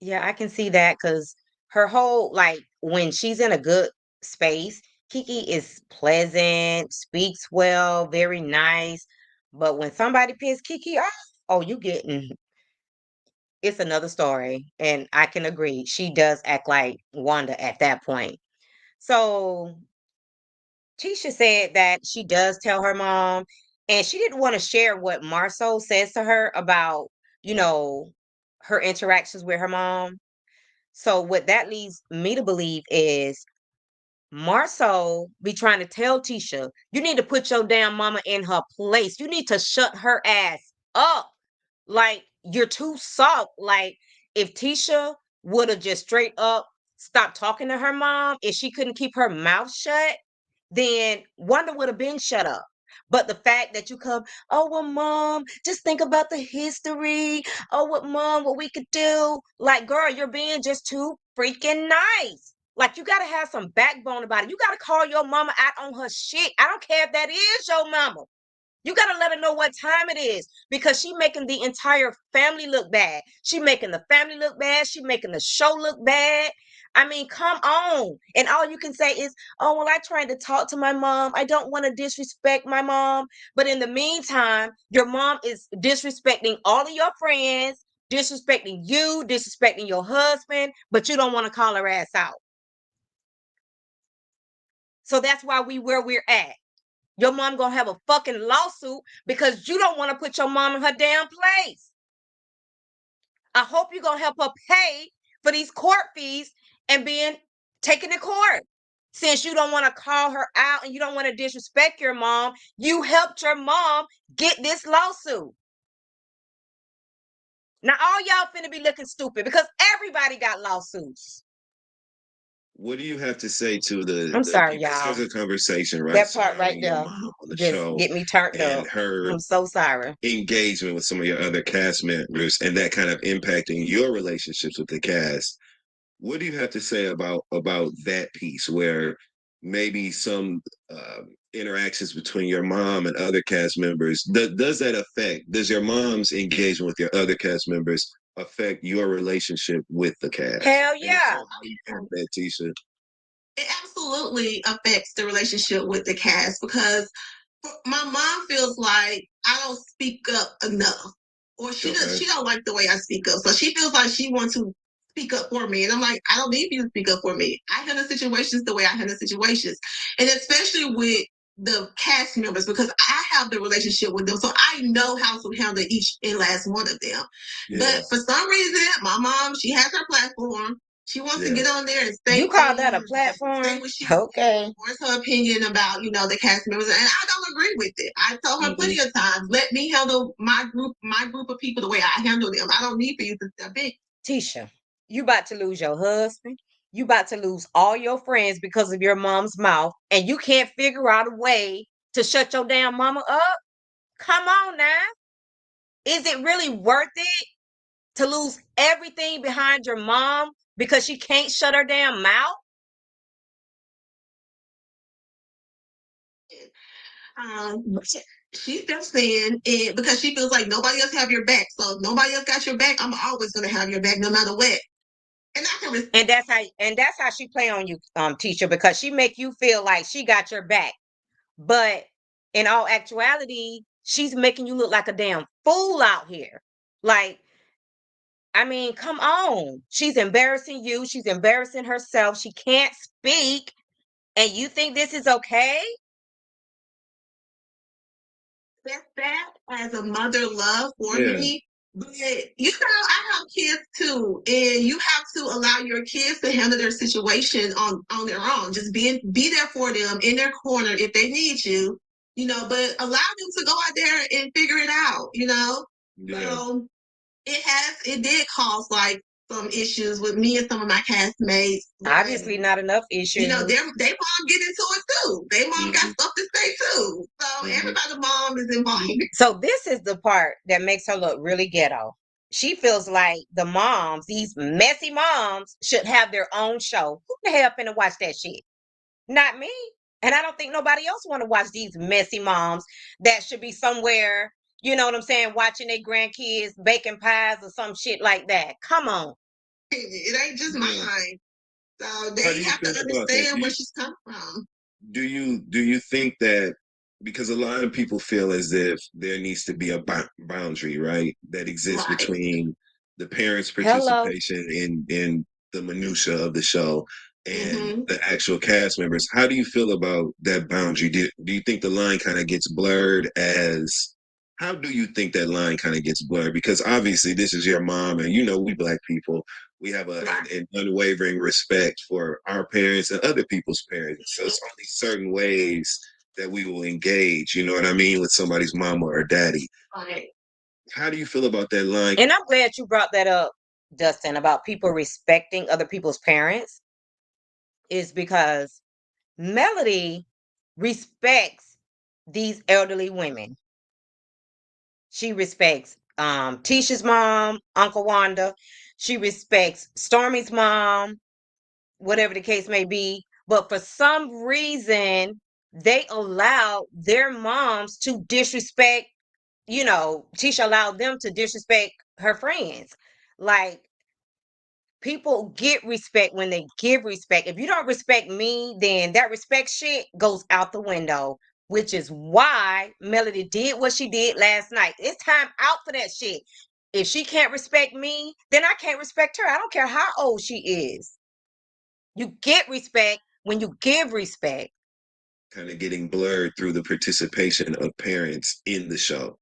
Yeah, I can see that because her whole, like, when she's in a good space, Kiki is pleasant, speaks well, very nice. But when somebody pisses Kiki off, oh, you getting, it's another story. And I can agree. She does act like Wanda at that point. So Tisha said that she does tell her mom, and she didn't want to share what Marceau says to her about, her interactions with her mom. So what that leads me to believe is Marceau be trying to tell Tisha, you need to put your damn mama in her place. You need to shut her ass up. Like, you're too soft. Like, if Tisha would have just straight up stopped talking to her mom, if she couldn't keep her mouth shut, then Wanda would have been shut up. But the fact that you come, oh, well, mom, just think about the history. Oh, what we could do. Like, girl, you're being just too freaking nice. Like, you got to have some backbone about it. You got to call your mama out on her shit. I don't care if that is your mama. You got to let her know what time it is, because she making the entire family look bad. She making the family look bad. She making the show look bad. I mean, come on. And all you can say is, oh, well, I tried to talk to my mom. I don't want to disrespect my mom. But in the meantime, your mom is disrespecting all of your friends, disrespecting you, disrespecting your husband, but you don't want to call her ass out. So that's why where we're at. Your mom gonna have a fucking lawsuit because you don't want to put your mom in her damn place. I hope you're gonna help her pay for these court fees and being taken to court. Since you don't want to call her out and you don't want to disrespect your mom, you helped your mom get this lawsuit. Now all y'all finna be looking stupid because everybody got lawsuits. What do you have to say to I'm sorry, y'all. There's a conversation, right? That part right there on the just show get me turned up. I'm so sorry. Engagement with some of your other cast members and that kind of impacting your relationships with the cast. What do you have to say about that piece where maybe some interactions between your mom and other cast members, does your mom's engagement with your other cast members affect your relationship with the cast? Hell yeah. That, Tisha? It absolutely affects the relationship with the cast because my mom feels like I don't speak up enough, or she don't like the way I speak up. So she feels like she wants to speak up for me, and I'm like, I don't need you to speak up for me. I handle situations the way I handle situations, and especially with the cast members because I have the relationship with them, so I know how to handle each and last one of them. Yeah. But for some reason, my mom, she has her platform. She wants to get on there and say You call that a say platform? what she Okay. wants her opinion about, the cast members, and I don't agree with it. I told her plenty of times, let me handle my group of people the way I handle them. I don't need for you to step in. Tisha, you about to lose your husband. You about to lose all your friends because of your mom's mouth, and you can't figure out a way to shut your damn mama up? Come on now. Is it really worth it to lose everything behind your mom because she can't shut her damn mouth? She's just saying it because she feels like nobody else have your back. So if nobody else got your back, I'm always gonna have your back no matter what. And I can And that's how she play on you, teacher, because she make you feel like she got your back. But in all actuality, she's making you look like a damn fool out here. Like, I mean, come on. She's embarrassing you. She's embarrassing herself. She can't speak. And you think this is okay? that as a mother love for me. But I have kids too, and you have to allow your kids to handle their situation on their own. Just be there for them in their corner if they need you, but allow them to go out there and figure it out, So it did cause like some issues with me and some of my castmates. Obviously not enough issues. They mom get into it too. They mom got stuff to say too. So everybody's mom is involved. So this is the part that makes her look really ghetto. She feels like the moms, these messy moms, should have their own show. Who the hell finna watch that shit? Not me. And I don't think nobody else want to watch these messy moms that should be somewhere, you know what I'm saying, watching their grandkids baking pies or some shit like that. Come on. It ain't just mine. So they have to understand where she's coming from. Do you think that, because a lot of people feel as if there needs to be a boundary, right, that exists between the parents' participation in the minutia of the show and the actual cast members. How do you feel about that boundary? Do you think the line kind of gets blurred as how do you think that line kind of gets blurred? Because obviously this is your mom, and we Black people, we have an unwavering respect for our parents and other people's parents. So it's only certain ways that we will engage, you know what I mean, with somebody's mama or daddy. Right. How do you feel about that line? And I'm glad you brought that up, Dustin, about people respecting other people's parents, is because Melody respects these elderly women. She respects Tisha's mom, Uncle Wanda. She respects Stormy's mom, whatever the case may be. But for some reason, they allow their moms to disrespect, Tisha allowed them to disrespect her friends. Like, people get respect when they give respect. If you don't respect me, then that respect shit goes out the window, which is why Melody did what she did last night. It's time out for that shit. If she can't respect me, then I can't respect her. I don't care how old she is. You get respect when you give respect. Kind of getting blurred through the participation of parents in the show.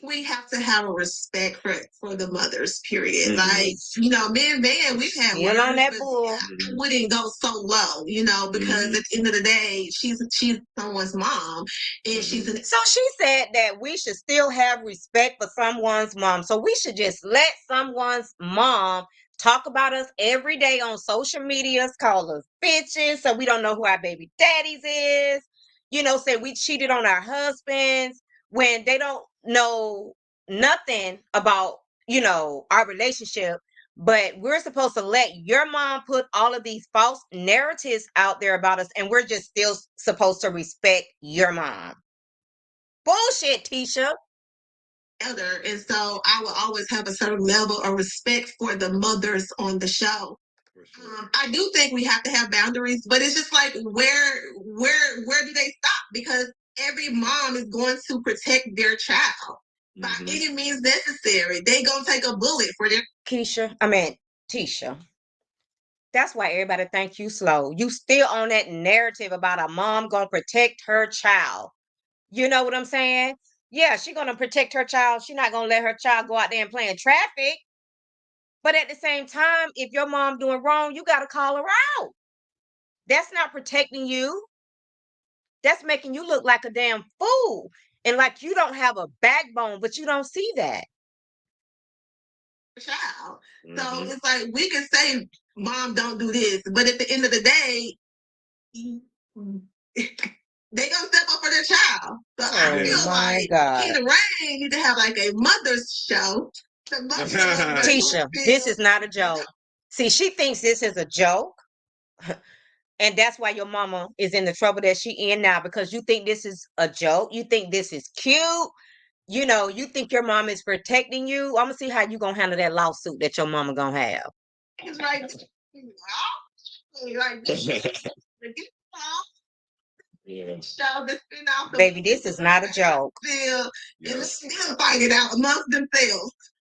We have to have a respect for the mothers, period. Like, me and Van, we've had Still on that bull. I wouldn't go so low, because at the end of the day, she's someone's mom, and So she said that we should still have respect for someone's mom. So we should just let someone's mom talk about us every day on social media, call us bitches, so we don't know who our baby daddies is. Say we cheated on our husbands when they don't know nothing about, our relationship. But we're supposed to let your mom put all of these false narratives out there about us, and we're just still supposed to respect your mom. Bullshit, Tisha. Elder, and so I will always have a certain level of respect for the mothers on the show. I do think we have to have boundaries, but it's just like where do they stop? Because every mom is going to protect their child by any means necessary. They gonna take a bullet for their Tisha. That's why everybody think you slow. You still on that narrative about a mom gonna protect her child. You know what I'm saying? Yeah, she gonna protect her child. She's not gonna let her child go out there and play in traffic. But at the same time, if your mom doing wrong, you got to call her out. That's not protecting you. That's making you look like a damn fool and like you don't have a backbone, but you don't see that. Child. So it's like we can say, "Mom, don't do this," but at the end of the day, they gonna step up for their child. So I feel like King of Rain need to have like a mother's show. Tisha, this is not a joke. See, she thinks this is a joke. And that's why your mama is in the trouble that she in now, because you think this is a joke. You think this is cute. You know, you think your mom is protecting you. I'm gonna see how you gonna handle that lawsuit that your mama gonna have. It's right. Baby, this is not a joke. Still fight it out amongst themselves.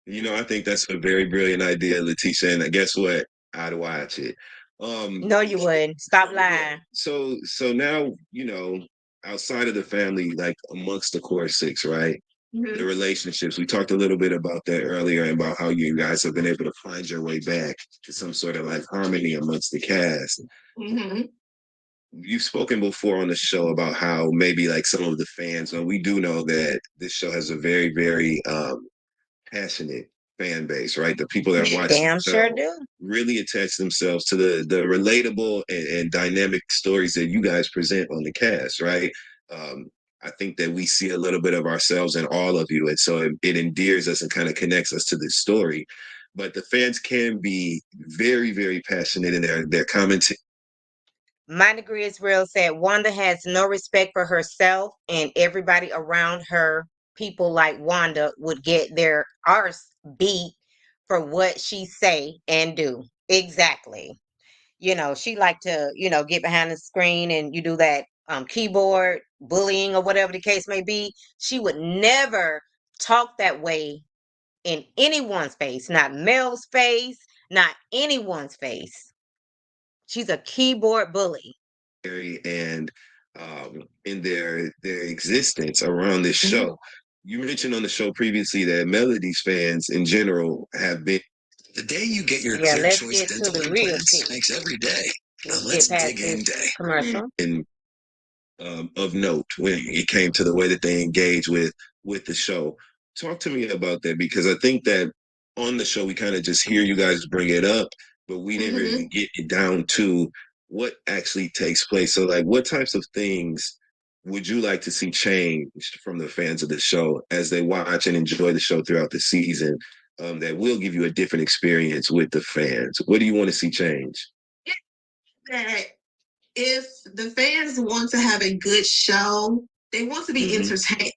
You know, I think that's a very brilliant idea, Letitia. And guess what? I'd watch it. No, you wouldn't. Stop lying. So now, you know, outside of the family, like amongst the core six, right? Mm-hmm. The relationships. We talked a little bit about that earlier, and about how you guys have been able to find your way back to some sort of like harmony amongst the cast. Mm-hmm. You've spoken before on the show about how maybe like some of the fans, and we do know that this show has a very, very passionate fan base, right? The people that watch damn sure do really attach themselves to the relatable and dynamic stories that you guys present on the cast, right? I think that we see a little bit of ourselves in all of you, and so it endears us and kind of connects us to this story. But the fans can be very, very passionate in their commenting. My degree is real said Wanda has no respect for herself, and everybody around her, people like Wanda, would get their arse beat for what she say and do. Exactly. You know, she like to, you know, get behind the screen and you do that keyboard bullying or whatever the case may be. She would never talk that way in anyone's face, not Mel's face, not anyone's face. She's a keyboard bully. And in their existence around this show. Mm-hmm. You mentioned on the show previously that Melody's fans in general have been. The day you get your clear choice dental implants makes every day. Now let's dig in day. Commercial. And of note when it came to the way that they engage with the show. Talk to me about that, because I think that on the show we kind of just hear you guys bring it up, but we didn't really get it down to what actually takes place. So like, what types of things would you like to see changed from the fans of the show as they watch and enjoy the show throughout the season, that will give you a different experience with the fans? What do you want to see change? That if the fans want to have a good show, they want to be entertained.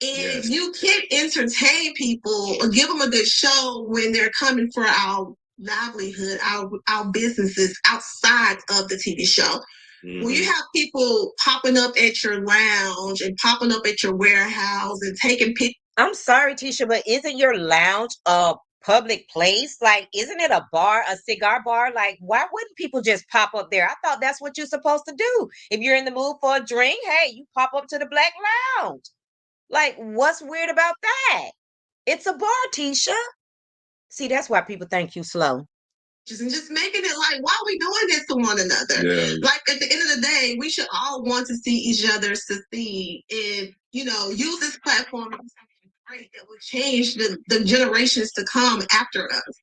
And you can't entertain people or give them a good show when they're coming for our livelihood, our businesses outside of the TV show. When you have people popping up at your lounge and popping up at your warehouse and taking pictures. I'm sorry, Tisha, but isn't your lounge a public place? Like, isn't it a bar, a cigar bar? Like, why wouldn't people just pop up there? I thought that's what you're supposed to do. If you're in the mood for a drink, hey, you pop up to the Black Lounge. Like, what's weird about that? It's a bar, Tisha. See, that's why people think you slow. Just making it like, why are we doing this to one another? Yeah. Like, at the end of the day, we should all want to see each other succeed and, you know, use this platform to do something great that will change the generations to come after us.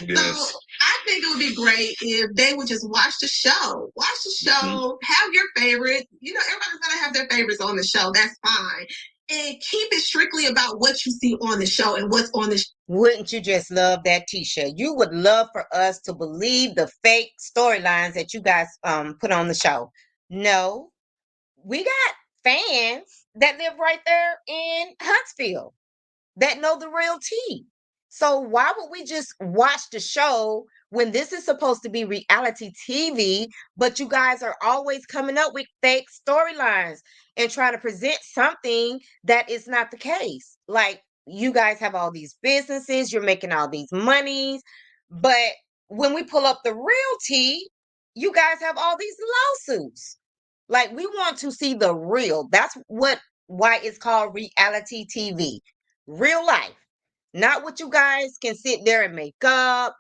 Yes. So I think it would be great if they would just watch the show. Watch the show, have your favorite. You know, everybody's going to have their favorites on the show. That's fine. And keep it strictly about what you see on the show and what's on the show. Wouldn't you just love that, Tisha? You would love for us to believe the fake storylines that you guys put on the show. No, we got fans that live right there in Huntsville that know the real tea. So why would we just watch the show when this is supposed to be reality TV, but you guys are always coming up with fake storylines and trying to present something that is not the case? Like, you guys have all these businesses, you're making all these monies, but when we pull up the real tea, you guys have all these lawsuits. Like, we want to see the real. That's why it's called reality TV. Real life. not what you guys can sit there and make up.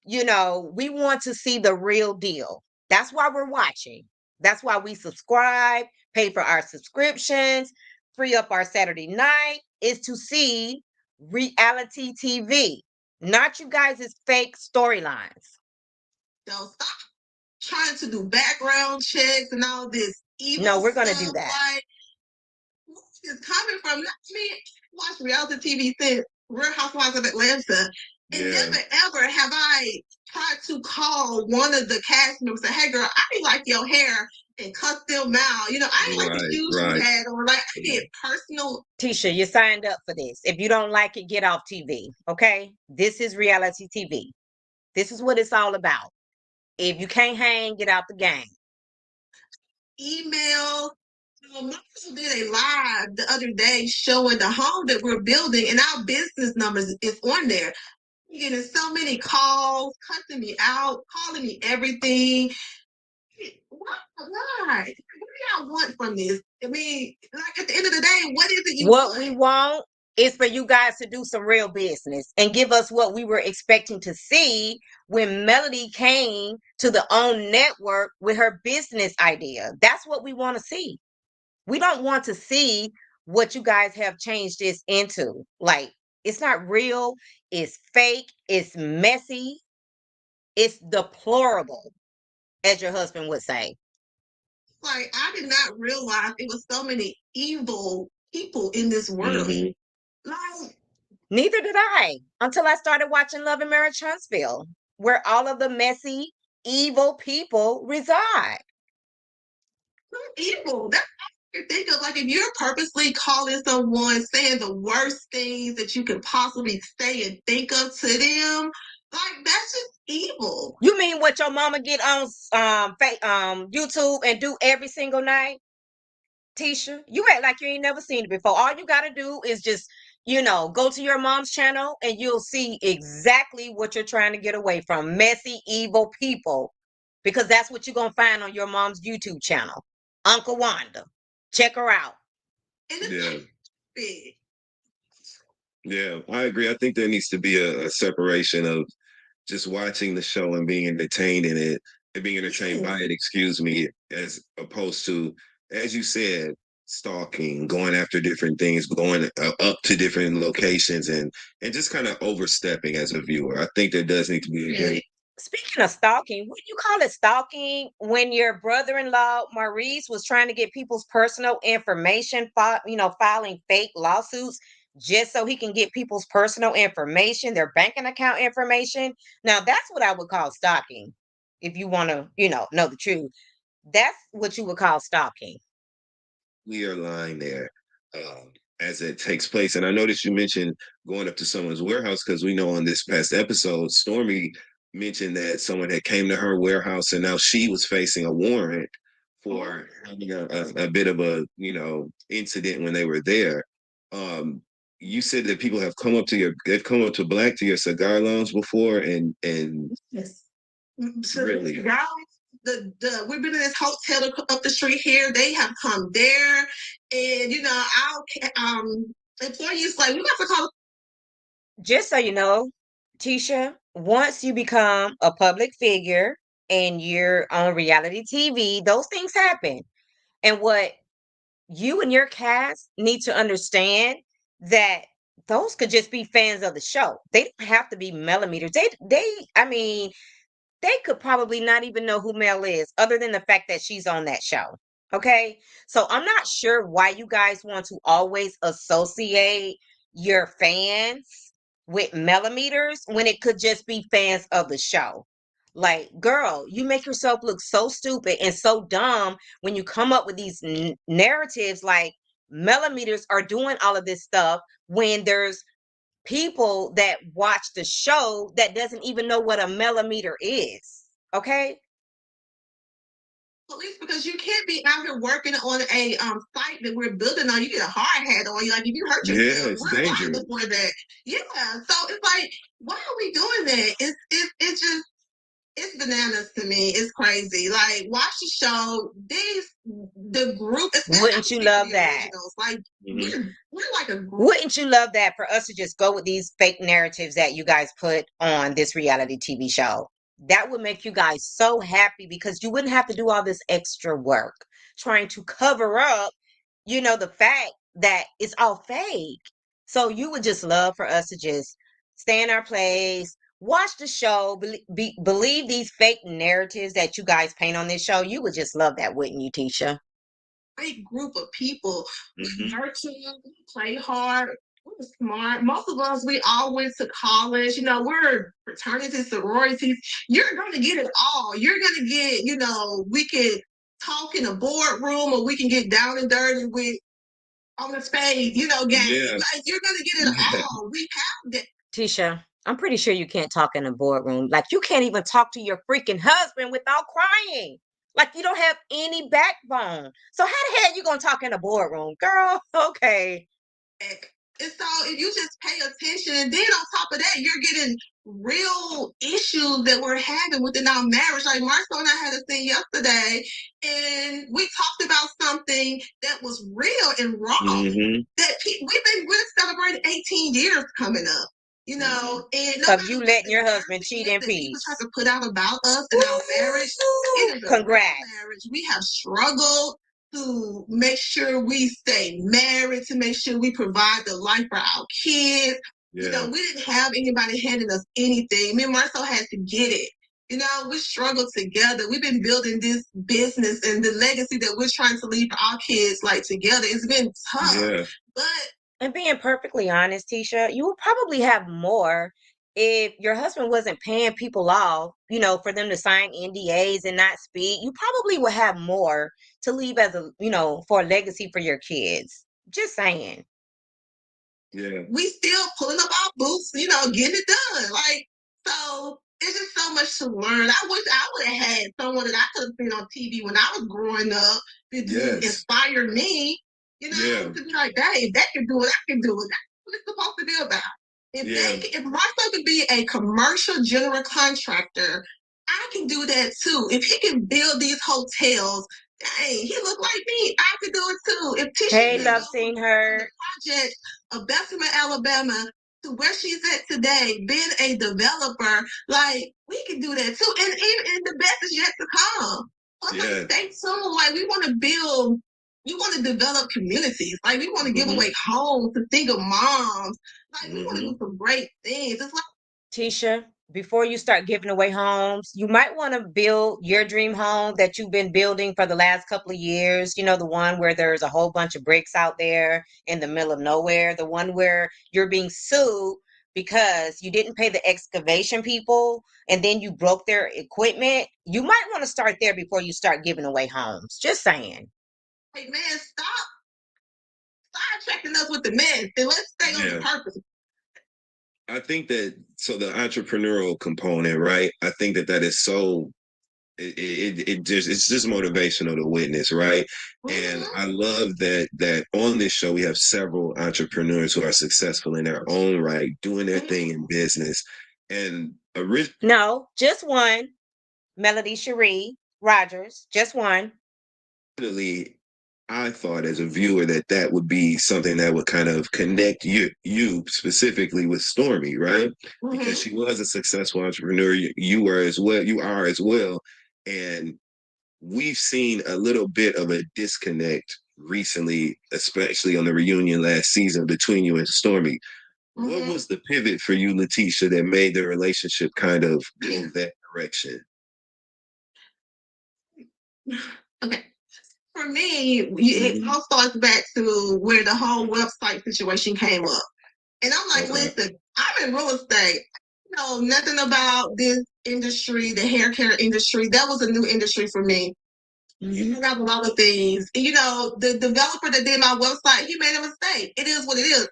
We want to see the real deal. That's why we're watching. That's why we subscribe, pay for our subscriptions, free up our Saturday night, is to see reality TV, not you guys' fake storylines. So stop trying to do background checks and all this evil No, we're going to stuff. do that. Like, where is coming from? Not me. Watch reality TV since Real Housewives of Atlanta. And never ever have I tried to call one of the cast members and say, hey girl, I didn't like your hair, and cuss them out. I didn't like the shoes you had on. Like, I get personal. Tisha, you signed up for this. If you don't like it, get off TV. Okay? This is reality TV. This is what it's all about. If you can't hang, get out the game. Email. My person did a live the other day showing the home that we're building, and our business numbers is on there. You're getting so many calls, cussing me out, calling me everything. Why? What do y'all want from this? I mean, like at the end of the day, what is it you want? What we want is for you guys to do some real business and give us what we were expecting to see when Melody came to the OWN network with her business idea. That's what we want to see. We don't want to see what you guys have changed this into. Like, it's not real. It's fake. It's messy. It's deplorable, as your husband would say. Like, I did not realize it was so many evil people in this world. Like, neither did I until I started watching Love and Marriage Huntsville, where all of the messy, evil people reside. Evil. That's what you think of. Like, if you're purposely calling someone, saying the worst things that you could possibly say and think of to them, like, that's just evil. You mean what your mama get on YouTube and do every single night? Tisha, you act like you ain't never seen it before. All you got to do is just, go to your mom's channel and you'll see exactly what you're trying to get away from. Messy, evil people. Because that's what you're going to find on your mom's YouTube channel. Uncle Wanda. Check her out. Yeah, I agree. I think there needs to be a separation of just watching the show and being entertained in it and being entertained by it, as opposed to, as you said, stalking, going after different things, going up to different locations and just kind of overstepping as a viewer. I think there does need to be a Speaking of stalking, what do you call it stalking when your brother-in-law Maurice was trying to get people's personal information, filing fake lawsuits just so he can get people's personal information, their banking account information? Now that's what I would call stalking. If you want to, know the truth, that's what you would call stalking. clear line there as it takes place. And I noticed you mentioned going up to someone's warehouse because we know on this past episode, Stormy mentioned that someone had came to her warehouse and now she was facing a warrant for having a bit of a incident when they were there. You said that people have come up to Black to your cigar lounge before and yes. Really? We've been in this hotel up the street here. They have come there, and our employees like, we have to call. Just so you know, Tisha, once you become a public figure and you're on reality TV, those things happen. And what you and your cast need to understand that those could just be fans of the show. They don't have to be millimeters. They could probably not even know who Mel is, other than the fact that she's on that show. Okay. So I'm not sure why you guys want to always associate your fans with millimeters when it could just be fans of the show. Like, girl, you make yourself look so stupid and so dumb when you come up with these narratives like millimeters are doing all of this stuff when there's people that watch the show that doesn't even know what a millimeter is. Okay? Police, because you can't be out here working on a site that we're building on. You get a hard hat on. Like, if you hurt yourself, it's dangerous before that. Yeah. So it's like, why are we doing that? It's just, it's bananas to me. It's crazy. Like, watch the show. The group. Wouldn't you love that? Like, we're like a group. Wouldn't you love that for us to just go with these fake narratives that you guys put on this reality TV show? That would make you guys so happy because you wouldn't have to do all this extra work trying to cover up, the fact that it's all fake. So you would just love for us to just stay in our place, watch the show, believe these fake narratives that you guys paint on this show. You would just love that, wouldn't you, Tisha? Great group of people. We work, we play hard, we're smart. Most of us, we all went to college. We're fraternities, sororities. You're going to get it all. You're going to get, we can talk in a boardroom or we can get down and dirty with on the spade, game. Yeah. Like, you're going to get it all. We have that. Tisha, I'm pretty sure you can't talk in a boardroom. Like, you can't even talk to your freaking husband without crying. Like, you don't have any backbone. So how the hell you gonna talk in a boardroom, girl? Okay. And so if you just pay attention, and then on top of that, you're getting real issues that we're having within our marriage. Like Marcel and I had a thing yesterday, and we talked about something that was real and wrong. That we're celebrating 18 years coming up. And of you letting your husband cheat in peace. People try to put out about us in our marriage. Congrats. Marriage. We have struggled to make sure we stay married, to make sure we provide the life for our kids. Yeah. We didn't have anybody handing us anything. Me and Marcel had to get it. We struggled together. We've been building this business and the legacy that we're trying to leave for our kids, like, together. It's been tough. Yeah. And being perfectly honest, Tisha, you would probably have more if your husband wasn't paying people off, for them to sign NDAs and not speak. You probably would have more to leave as for a legacy for your kids. Just saying. Yeah. We still pulling up our boots, getting it done. Like, so it's just so much to learn. I wish I would have had someone that I could have seen on TV when I was growing up to inspire me. To be like, hey, if they can do it, I can do it. That's what it's supposed to be about. If Marcel could be a commercial general contractor, I can do that too. If he can build these hotels, dang, he look like me. I could do it too. If Tisha love seeing her project of Bessemer, Alabama, to where she's at today, being a developer, like, we can do that too. And the best is yet to come. Stay tuned. Like, we want to build. We want to develop communities. Like, we want to give away homes to single moms. Like, we want to do some great things. It's like, Tisha, before you start giving away homes, you might want to build your dream home that you've been building for the last couple of years. The one where there's a whole bunch of bricks out there in the middle of nowhere. The one where you're being sued because you didn't pay the excavation people and then you broke their equipment. You might want to start there before you start giving away homes. Just saying. Hey, man, stop checking us with the men and let's stay on the purpose. I think that, so the entrepreneurial component, right? I think that is so, it's just motivational to witness, right? And I love that on this show, we have several entrepreneurs who are successful in their own right, doing their thing in business. And no, just one, Melody Cherie Rogers, just one. I thought as a viewer that would be something that would kind of connect you specifically with Stormy, right? Because she was a successful entrepreneur. You are as well. And we've seen a little bit of a disconnect recently, especially on the reunion last season between you and Stormy. What was the pivot for you, Letitia, that made the relationship kind of go that direction? Okay. For me, it all starts back to where the whole website situation came up. And I'm like, listen, I'm in real estate. I know nothing about this industry, the hair care industry. That was a new industry for me. I got a lot of things. The developer that did my website, he made a mistake. It is what it is.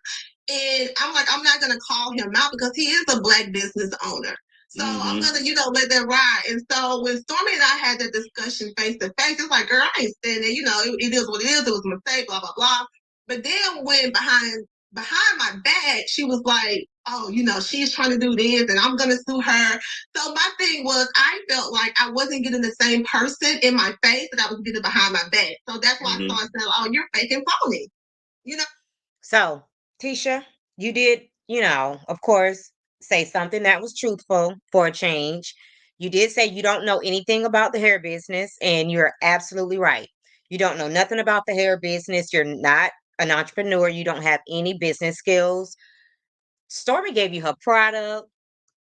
And I'm like, I'm not going to call him out because he is a Black business owner. So I'm going to, let that ride. And so when Stormy and I had that discussion face to face, it's like, girl, I ain't standing. It is what it is. It was a mistake, blah, blah, blah. But then when behind my back, she was like, oh, she's trying to do this and I'm going to sue her. So my thing was, I felt like I wasn't getting the same person in my face that I was getting behind my back. So that's why I started saying, oh, you're fake and phony. So, Tisha, you did, of course, say something that was truthful for a change. You did say you don't know anything about the hair business, and you're absolutely right. You don't know nothing about the hair business. You're not an entrepreneur. You don't have any business skills. Stormy gave you her product.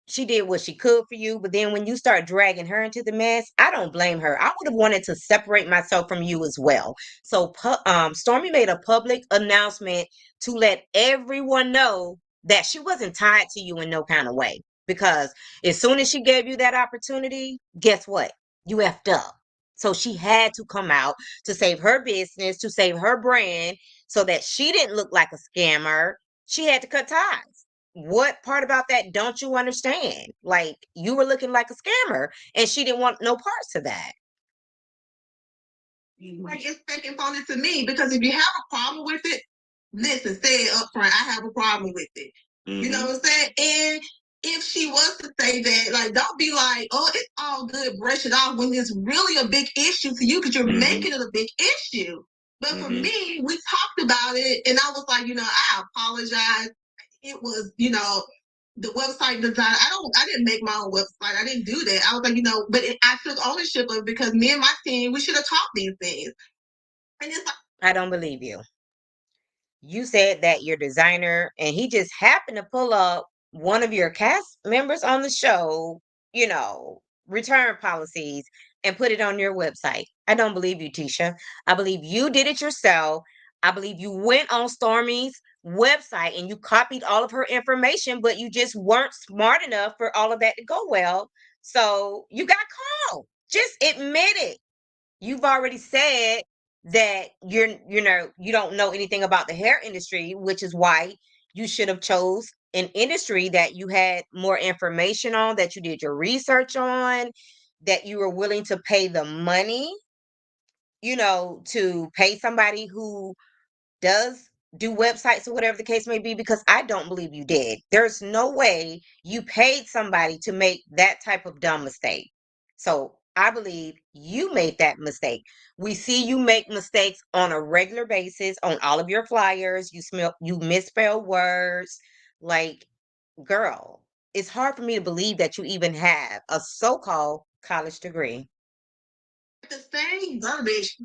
She did what she could for you, but then when you start dragging her into the mess, I don't blame her. I would have wanted to separate myself from you as well. So Stormy made a public announcement to let everyone know that she wasn't tied to you in no kind of way, because as soon as she gave you that opportunity, guess what? You effed up. So she had to come out to save her business, to save her brand, so that she didn't look like a scammer. She had to cut ties. What part about that don't you understand? Like, you were looking like a scammer and she didn't want no parts of that. Like, it's fake and phony to me, because if you have a problem with it, listen, say it up front. I have a problem with it. You know what I'm saying? And if she was to say that, like, don't be like, oh, it's all good, brush it off, when it's really a big issue to you, because you're making it a big issue. But for me, we talked about it, and I was like, I apologize. It was, the website design. I didn't make my own website. I didn't do that. I was like, but I took ownership of it, because me and my team, we should have taught these things. And it's like, I don't believe you. You said that your designer, and he just happened to pull up one of your cast members on the show, return policies, and put it on your website. I don't believe you, Tisha. I believe you did it yourself. I believe you went on Stormy's website and you copied all of her information, but you just weren't smart enough for all of that to go well. So you got caught. Just admit it. You've already said that you don't know anything about the hair industry, which is why you should have chose an industry that you had more information on, that you did your research on, that you were willing to pay the money, to pay somebody who does do websites or whatever the case may be, because I don't believe you did. There's no way you paid somebody to make that type of dumb mistake. So I believe you made that mistake. We see you make mistakes on a regular basis on all of your flyers. You misspell words. Like, girl, it's hard for me to believe that you even have a so-called college degree. the same verbiage,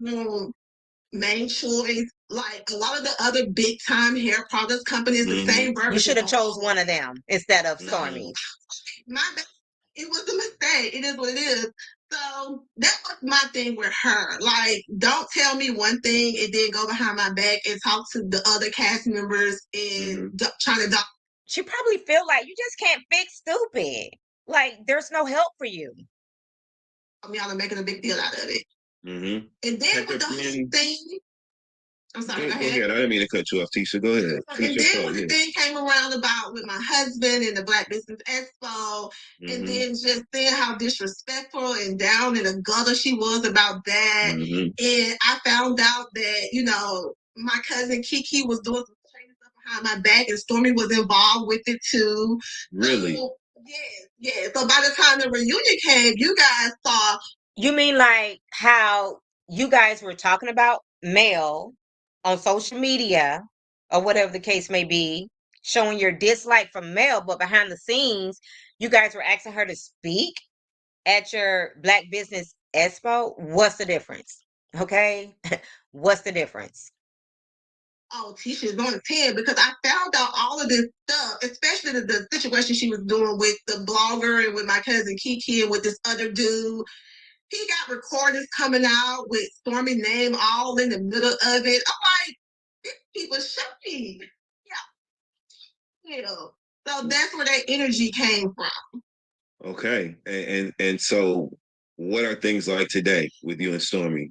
Main Choice, like a lot of the other big time hair products companies, the same verbiage. You should have chose one of them instead of Stormy. My bad. It was a mistake. It is what it is. So that was my thing with her. Like, don't tell me one thing and then go behind my back and talk to the other cast members and trying to. She probably feel like you just can't fix stupid. Like, there's no help for you. Y'all are making a big deal out of it. And then with the whole thing, I'm sorry, go ahead. I didn't mean to cut you off, Tisha. Go ahead. And then when the thing came around about with my husband and the Black Business Expo, and then just seeing how disrespectful and down in the gutter she was about that, and I found out that, my cousin Kiki was doing some shady stuff behind my back, and Stormy was involved with it too. Really? So, yeah. So by the time the reunion came, you guys saw. You mean like how you guys were talking about Mel on social media or whatever the case may be, showing your dislike for Mel, but behind the scenes, you guys were asking her to speak at your Black Business Expo? What's the difference? Okay? What's the difference? Oh, Tisha's on a 10, because I found out all of this stuff, especially the situation she was doing with the blogger and with my cousin Kiki and with this other dude. He got recordings coming out with Stormy name all in the middle of it. I'm like, these people shady. Yeah. So that's where that energy came from. Okay. And so what are things like today with you and Stormy?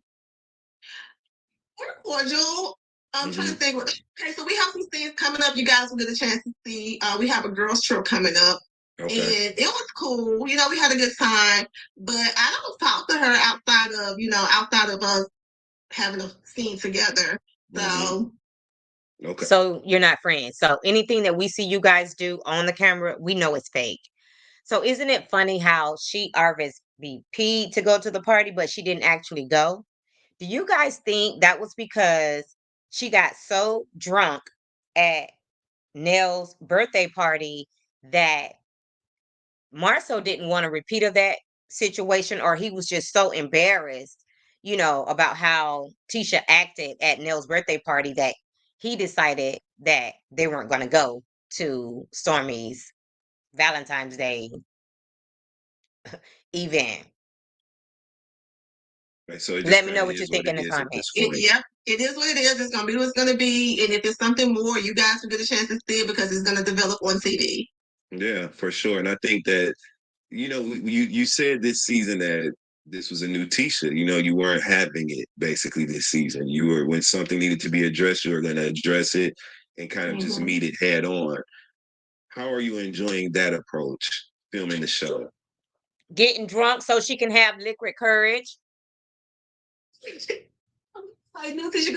We're cordial. I'm trying to think. Okay, so we have some things coming up. You guys will get a chance to see. We have a girls trip coming up. Okay. And it was cool. We had a good time. But I don't talk to her outside of us having a scene together. So Okay. So you're not friends. So anything that we see you guys do on the camera, we know it's fake. So isn't it funny how she RSVP'd to go to the party, but she didn't actually go? Do you guys think that was because she got so drunk at Nell's birthday party that Marcel didn't want a repeat of that situation, or he was just so embarrassed, about how Tisha acted at Nell's birthday party that he decided that they weren't going to go to Stormy's Valentine's Day event? Right, so it just Let me kind know of what you is what think in it the is at this comments. point. Yep, it is what it is. It's gonna be what it's gonna be, and if it's something more, you guys will get a chance to see it because it's gonna develop on TV. Yeah, for sure. And I think that you said this season that this was a new Tisha. You weren't having it basically this season. You were when something needed to be addressed, you were going to address it and kind of just meet it head on. How are you enjoying that approach filming the show? Getting drunk so she can have liquid courage. I know because I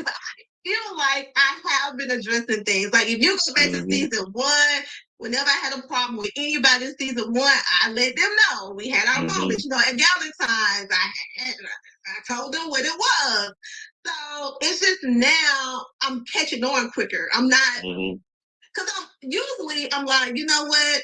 feel like I have been addressing things. Like if you go back to season 1, whenever I had a problem with anybody in season 1, I let them know. We had our moments. At Valentine's, I told them what it was. So it's just now I'm catching on quicker. I'm not because I'm like, you know what?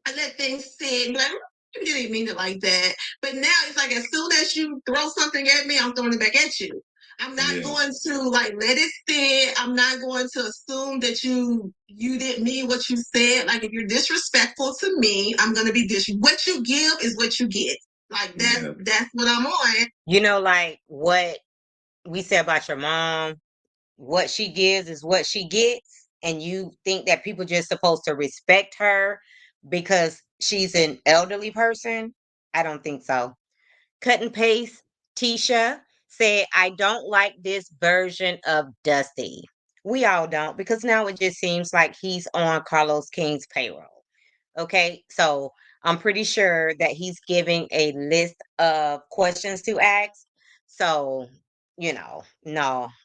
I let things sit. Like, you didn't mean it like that. But now it's like as soon as you throw something at me, I'm throwing it back at you. I'm not going to like let it sit. I'm not going to assume that you didn't mean what you said. Like if you're disrespectful to me, I'm gonna be what you give is what you get. Like that's what I'm on. Like what we said about your mom, what she gives is what she gets, and you think that people just supposed to respect her because she's an elderly person. I don't think so. Cut and paste. Tisha said, I don't like this version of Dusty. We all don't, because now it just seems like he's on Carlos King's payroll. Okay, so I'm pretty sure that he's giving a list of questions to ask. So, no,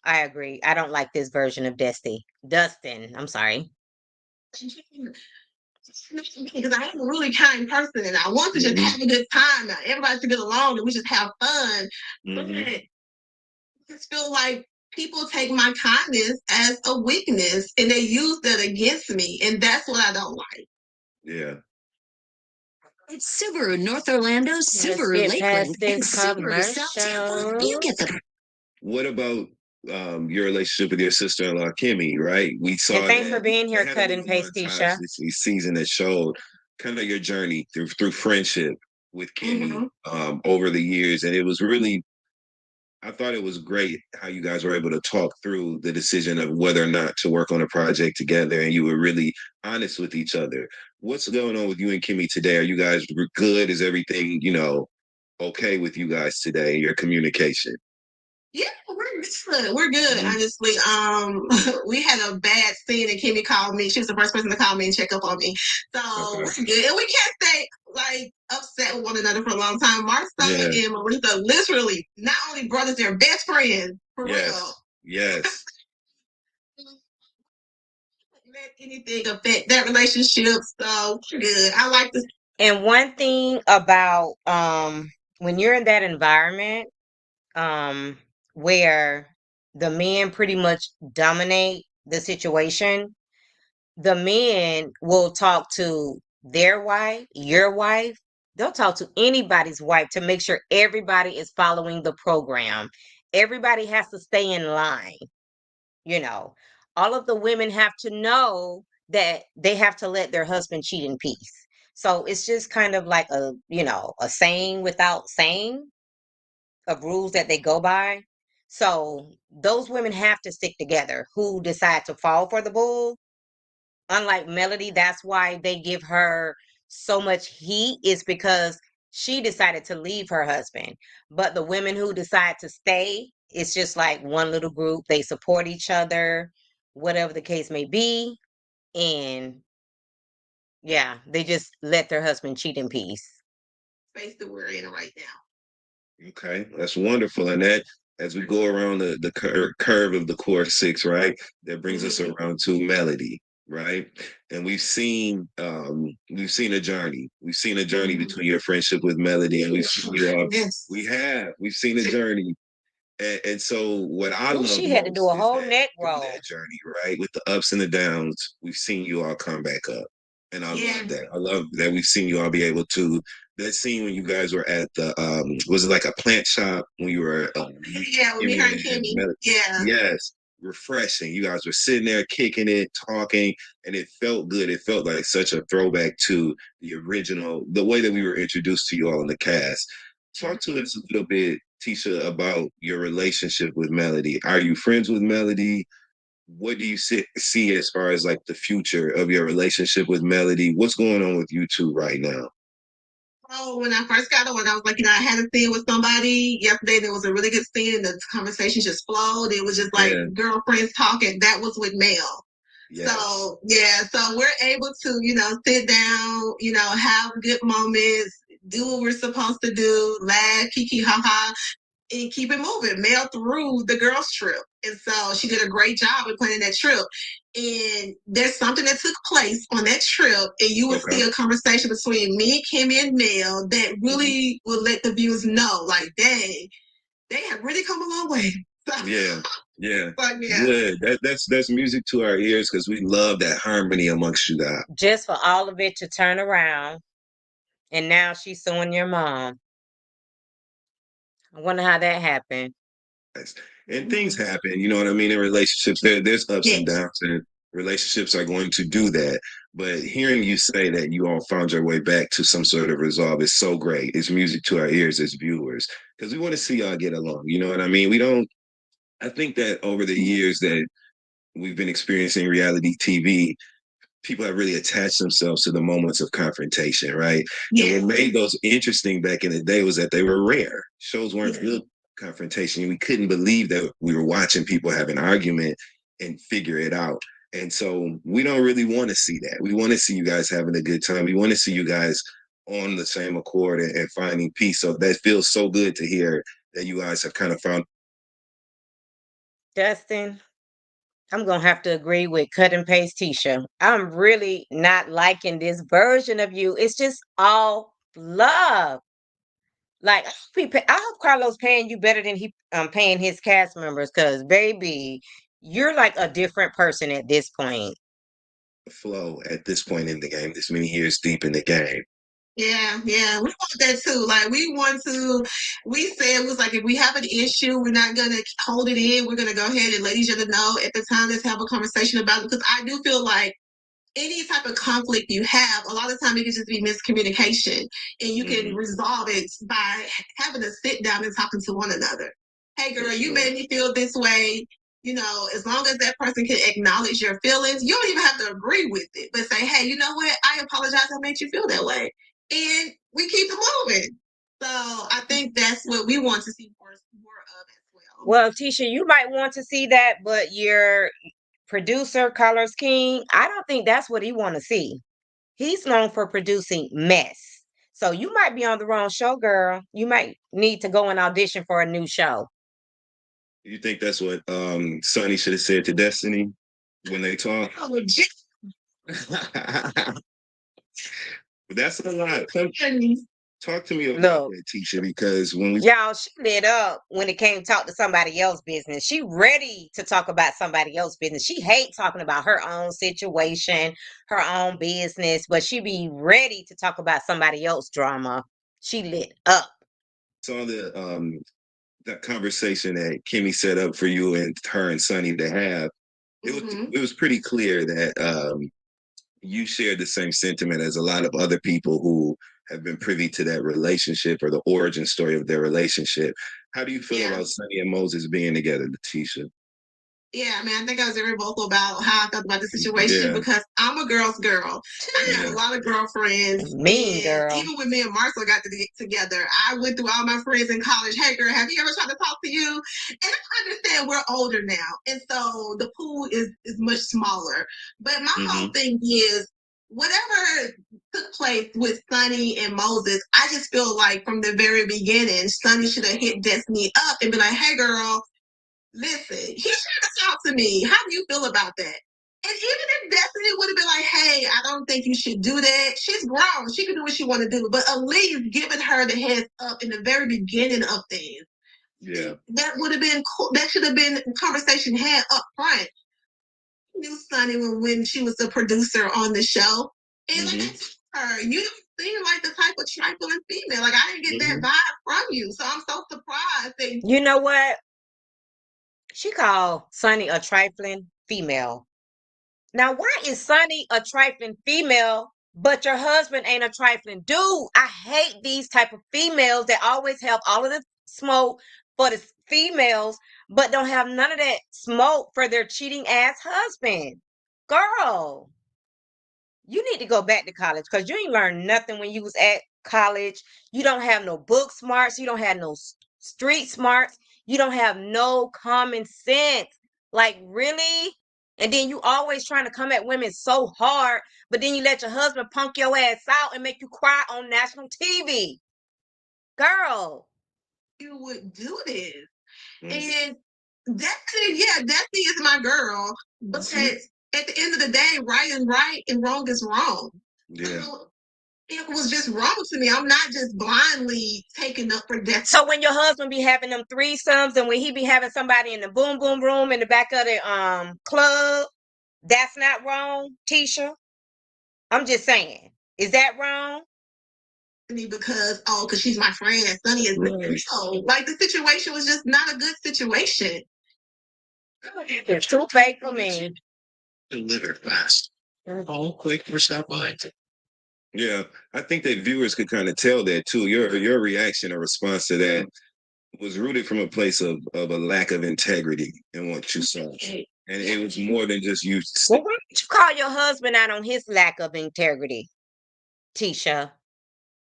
I agree. I don't like this version of Dustin, I'm sorry. Because I am a really kind person and I want to just have a good time. Everybody should get along and we just have fun. But I just feel like people take my kindness as a weakness and they use that against me. And that's what I don't like. Yeah. It's Subaru North Orlando, Subaru Lakeland, and Subaru South Tampa. You get the. What about your relationship with your sister-in-law, Kimmy, right? We saw and thanks for being here, Cut and Paste, Tisha. This season that showed kind of your journey through friendship with Kimmy over the years. And it was really, I thought it was great how you guys were able to talk through the decision of whether or not to work on a project together. And you were really honest with each other. What's going on with you and Kimmy today? Are you guys good? Is everything, okay with you guys today, your communication? Yeah, we're good. Honestly, we had a bad scene, and Kimmy called me. She was the first person to call me and check up on me. So we're good, and we can't stay like upset with one another for a long time. Marcel and Marissa, literally, not only brothers, they're best friends for real. Yes. Let anything affect that relationship. So we're good. I like this. And one thing about when you're in that environment, where the men pretty much dominate the situation, the men will talk to their wife, your wife. They'll talk to anybody's wife to make sure everybody is following the program. Everybody has to stay in line. All of the women have to know that they have to let their husband cheat in peace. So it's just kind of like a saying without saying of rules that they go by. So those women have to stick together who decide to fall for the bull. Unlike Melody, that's why they give her so much heat, is because she decided to leave her husband. But the women who decide to stay, it's just like one little group. They support each other, whatever the case may be. And yeah, they just let their husband cheat in peace. Space that we're in right now. Okay, that's wonderful. And that as we go around the curve of the core six, right? That brings us around to melody, right? And we've seen a journey. We've seen a journey between your friendship with Melody, and we've seen you all. Yes. We've seen a journey. And so what I love she had to do a whole neck roll. That journey, right? With the ups and the downs, we've seen you all come back up. And I love that. I love that we've seen you all be able to. That scene when you guys were at the was it like a plant shop when you were with me and Kimmy. Yeah. Yes. Refreshing. You guys were sitting there kicking it, talking, and it felt good. It felt like such a throwback to the original, the way that we were introduced to you all in the cast. Talk to us a little bit, Tisha, about your relationship with Melody. Are you friends with Melody? What do you see as far as like the future of your relationship with Melody? What's going on with you two right now? Oh, when I first got on, I was like, I had a scene with somebody. Yesterday, there was a really good scene, and the conversation just flowed. It was just like girlfriends talking. That was with Mel. Yes. So, so we're able to, sit down, have good moments, do what we're supposed to do, laugh, kiki, ha ha, and keep it moving. Mel through the girls' trip. And so she did a great job in planning that trip. And there's something that took place on that trip, and you would see a conversation between me, Kimmy, and Mel that really would let the viewers know, like, dang, they have really come a long way. So, yeah. Good. That's music to our ears because we love that harmony amongst you guys. Just for all of it to turn around, and now she's suing your mom. I wonder how that happened. And things happen, you know what I mean? In relationships, there's ups and downs, and relationships are going to do that. But hearing you say that you all found your way back to some sort of resolve is so great. It's music to our ears as viewers because we want to see y'all get along. You know what I mean? I think that over the years that we've been experiencing reality TV, people have really attached themselves to the moments of confrontation, right? Yeah. And what made those interesting back in the day was that they were rare. Shows weren't good confrontation. We couldn't believe that we were watching people have an argument and figure it out. And so we don't really want to see that. We want to see you guys having a good time. We want to see you guys on the same accord and finding peace. So that feels so good to hear that you guys have kind of found. Dustin, I'm going to have to agree with Cut and Paste Tisha. I'm really not liking this version of you. It's just all love. Like, I hope Carlos paying you better than he paying his cast members because, baby, you're like a different person at this point. Flow at this point in the game, this many years deep in the game. Yeah, we want that too. Like we said it was like if we have an issue, we're not gonna hold it in. We're gonna go ahead and let each other know at the time. Let's have a conversation about it because I do feel like any type of conflict you have, a lot of time it can just be miscommunication, and you can resolve it by having to sit down and talking to one another. Hey, girl, you made me feel this way. As long as that person can acknowledge your feelings, you don't even have to agree with it, but say, hey, you know what? I apologize. I made you feel that way. And we keep it moving. So I think that's what we want to see more of as well. Well, Tisha, you might want to see that, but your producer, Carlos King, I don't think that's what he want to see. He's known for producing mess. So you might be on the wrong show, girl. You might need to go and audition for a new show. You think that's what Sonny should have said to Destiny when they talk? Oh, that's a lot. Talk to me about that, Tisha, because when y'all, she lit up when it came to talk to somebody else's business. She ready to talk about somebody else's business. She hates talking about her own situation, her own business, but she be ready to talk about somebody else's drama. She lit up. Saw that conversation that Kimmy set up for you and her and Sonny to have. It was pretty clear that you shared the same sentiment as a lot of other people who have been privy to that relationship or the origin story of their relationship. How do you feel about Sonny and Moses being together, Tisha? Yeah, I mean, I think I was very vocal about how I felt about the situation because I'm a girl's girl. I have a lot of girlfriends. Mean girl. Even when me and Marcel got to get together, I went through all my friends in college. Hey, girl, have you ever tried to talk to you? And I understand we're older now. And so the pool is much smaller. But my whole thing is whatever took place with Sonny and Moses, I just feel like from the very beginning, Sonny should have hit Destiny up and be like, hey, girl, listen, he should have talked to me. How do you feel about that? And even if Destiny would have been like, hey, I don't think you should do that. She's grown. She can do what she want to do. But at least giving her the heads up in the very beginning of things. Yeah. That would have been cool. That should have been conversation had up front. I knew Sonny when she was the producer on the show. And like I told her, you don't seem like the type of trifling female. Like I didn't get that vibe from you. So I'm so surprised that You know what? She called Sonny a trifling female. Now, why is Sonny a trifling female, but your husband ain't a trifling dude? I hate these type of females that always have all of the smoke for the females, but don't have none of that smoke for their cheating ass husband. Girl, you need to go back to college because you ain't learned nothing when you was at college. You don't have no book smarts. You don't have no street smarts. You don't have no common sense. Like, really? And then you always trying to come at women so hard, but then you let your husband punk your ass out and make you cry on national TV. Girl. You would do this. And Destiny is my girl. But at the end of the day, right is right and wrong is wrong. Yeah. So it was just wrong to me. I'm not just blindly taking up for Destiny. So when your husband be having them threesomes and when he be having somebody in the boom boom room in the back of the club, that's not wrong, Tisha? I'm just saying. Is that wrong? Because she's my friend and Sonny is no. Like the situation was just not a good situation. It's too fake for me. Deliver fast. All quick for stop by. Yeah, I think that viewers could kind of tell that too. Your reaction or response to that was rooted from a place of a lack of integrity in what you saw. And it was more than just you. Well, why don't you call your husband out on his lack of integrity, Tisha?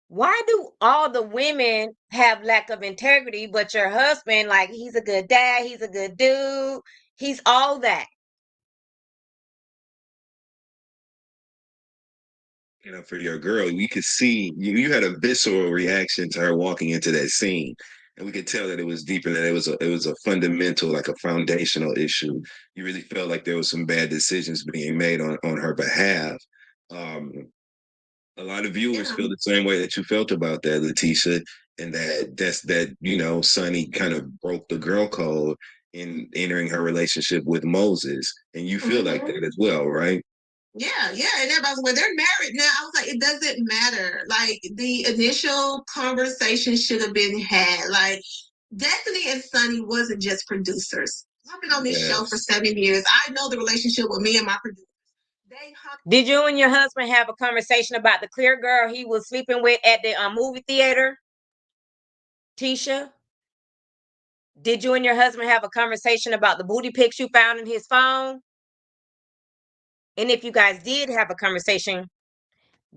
Why do all the women have lack of integrity, but your husband, like, he's a good dad, he's a good dude, he's all that? You know, for your girl, you could see you had a visceral reaction to her walking into that scene. And we could tell that it was deep and that it was a fundamental, like a foundational issue. You really felt like there was some bad decisions being made on her behalf. A lot of viewers feel the same way that you felt about that, Letitia, and that you know, Sonny kind of broke the girl code in entering her relationship with Moses, and you feel like that as well, right? Yeah, and everybody's when they're married now. I was like, it doesn't matter. Like the initial conversation should have been had. Like Destiny and Sonny wasn't just producers. I've been on this show for 7 years. I know the relationship with me and my producer. Did you and your husband have a conversation about the clear girl he was sleeping with at the movie theater? Tisha? Did you and your husband have a conversation about the booty pics you found in his phone? And if you guys did have a conversation,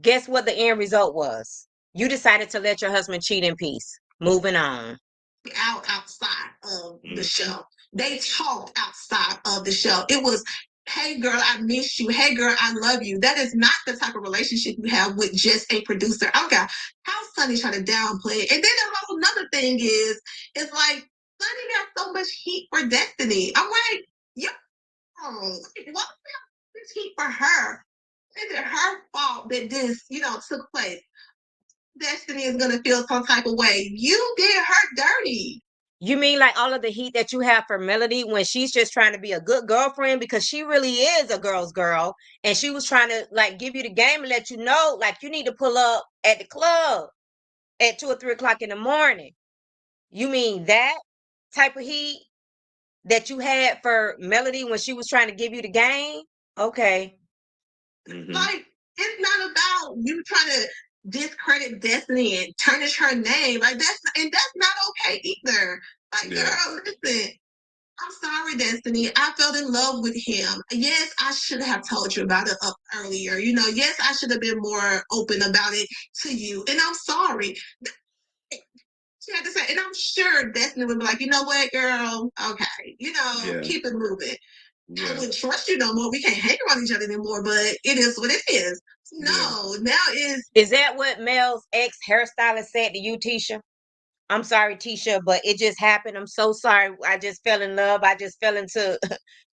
guess what the end result was? You decided to let your husband cheat in peace. Moving on. Outside of the show. They talked outside of the show. It was, hey girl, I miss you. Hey girl, I love you. That is not the type of relationship you have with just a producer. Okay, how Sonny trying to downplay it. And then the whole another thing is, it's like Sonny got so much heat for Destiny. I'm like, what this heat for her? Is it her fault that this, took place? Destiny is gonna feel some type of way. You did her dirty. You mean like all of the heat that you have for Melody when she's just trying to be a good girlfriend because she really is a girl's girl and she was trying to like give you the game and let you know like you need to pull up at the club at 2 or 3 o'clock in the morning. You mean that type of heat that you had for Melody when she was trying to give you the game? Okay. Like it's not about you trying to discredit Destiny and tarnish her name. Like that's not okay either. Like, girl, listen. I'm sorry, Destiny. I fell in love with him. Yes, I should have told you about it up earlier. Yes, I should have been more open about it to you. And I'm sorry. She had to say, and I'm sure Destiny would be like, you know what, girl? Okay, keep it moving. I wouldn't trust you no more. We can't hang around each other anymore, but it is what it is. No, now is that what Mel's ex hairstylist said to you, Tisha? I'm sorry, Tisha, but it just happened. I'm so sorry. I just fell in love. I just fell into,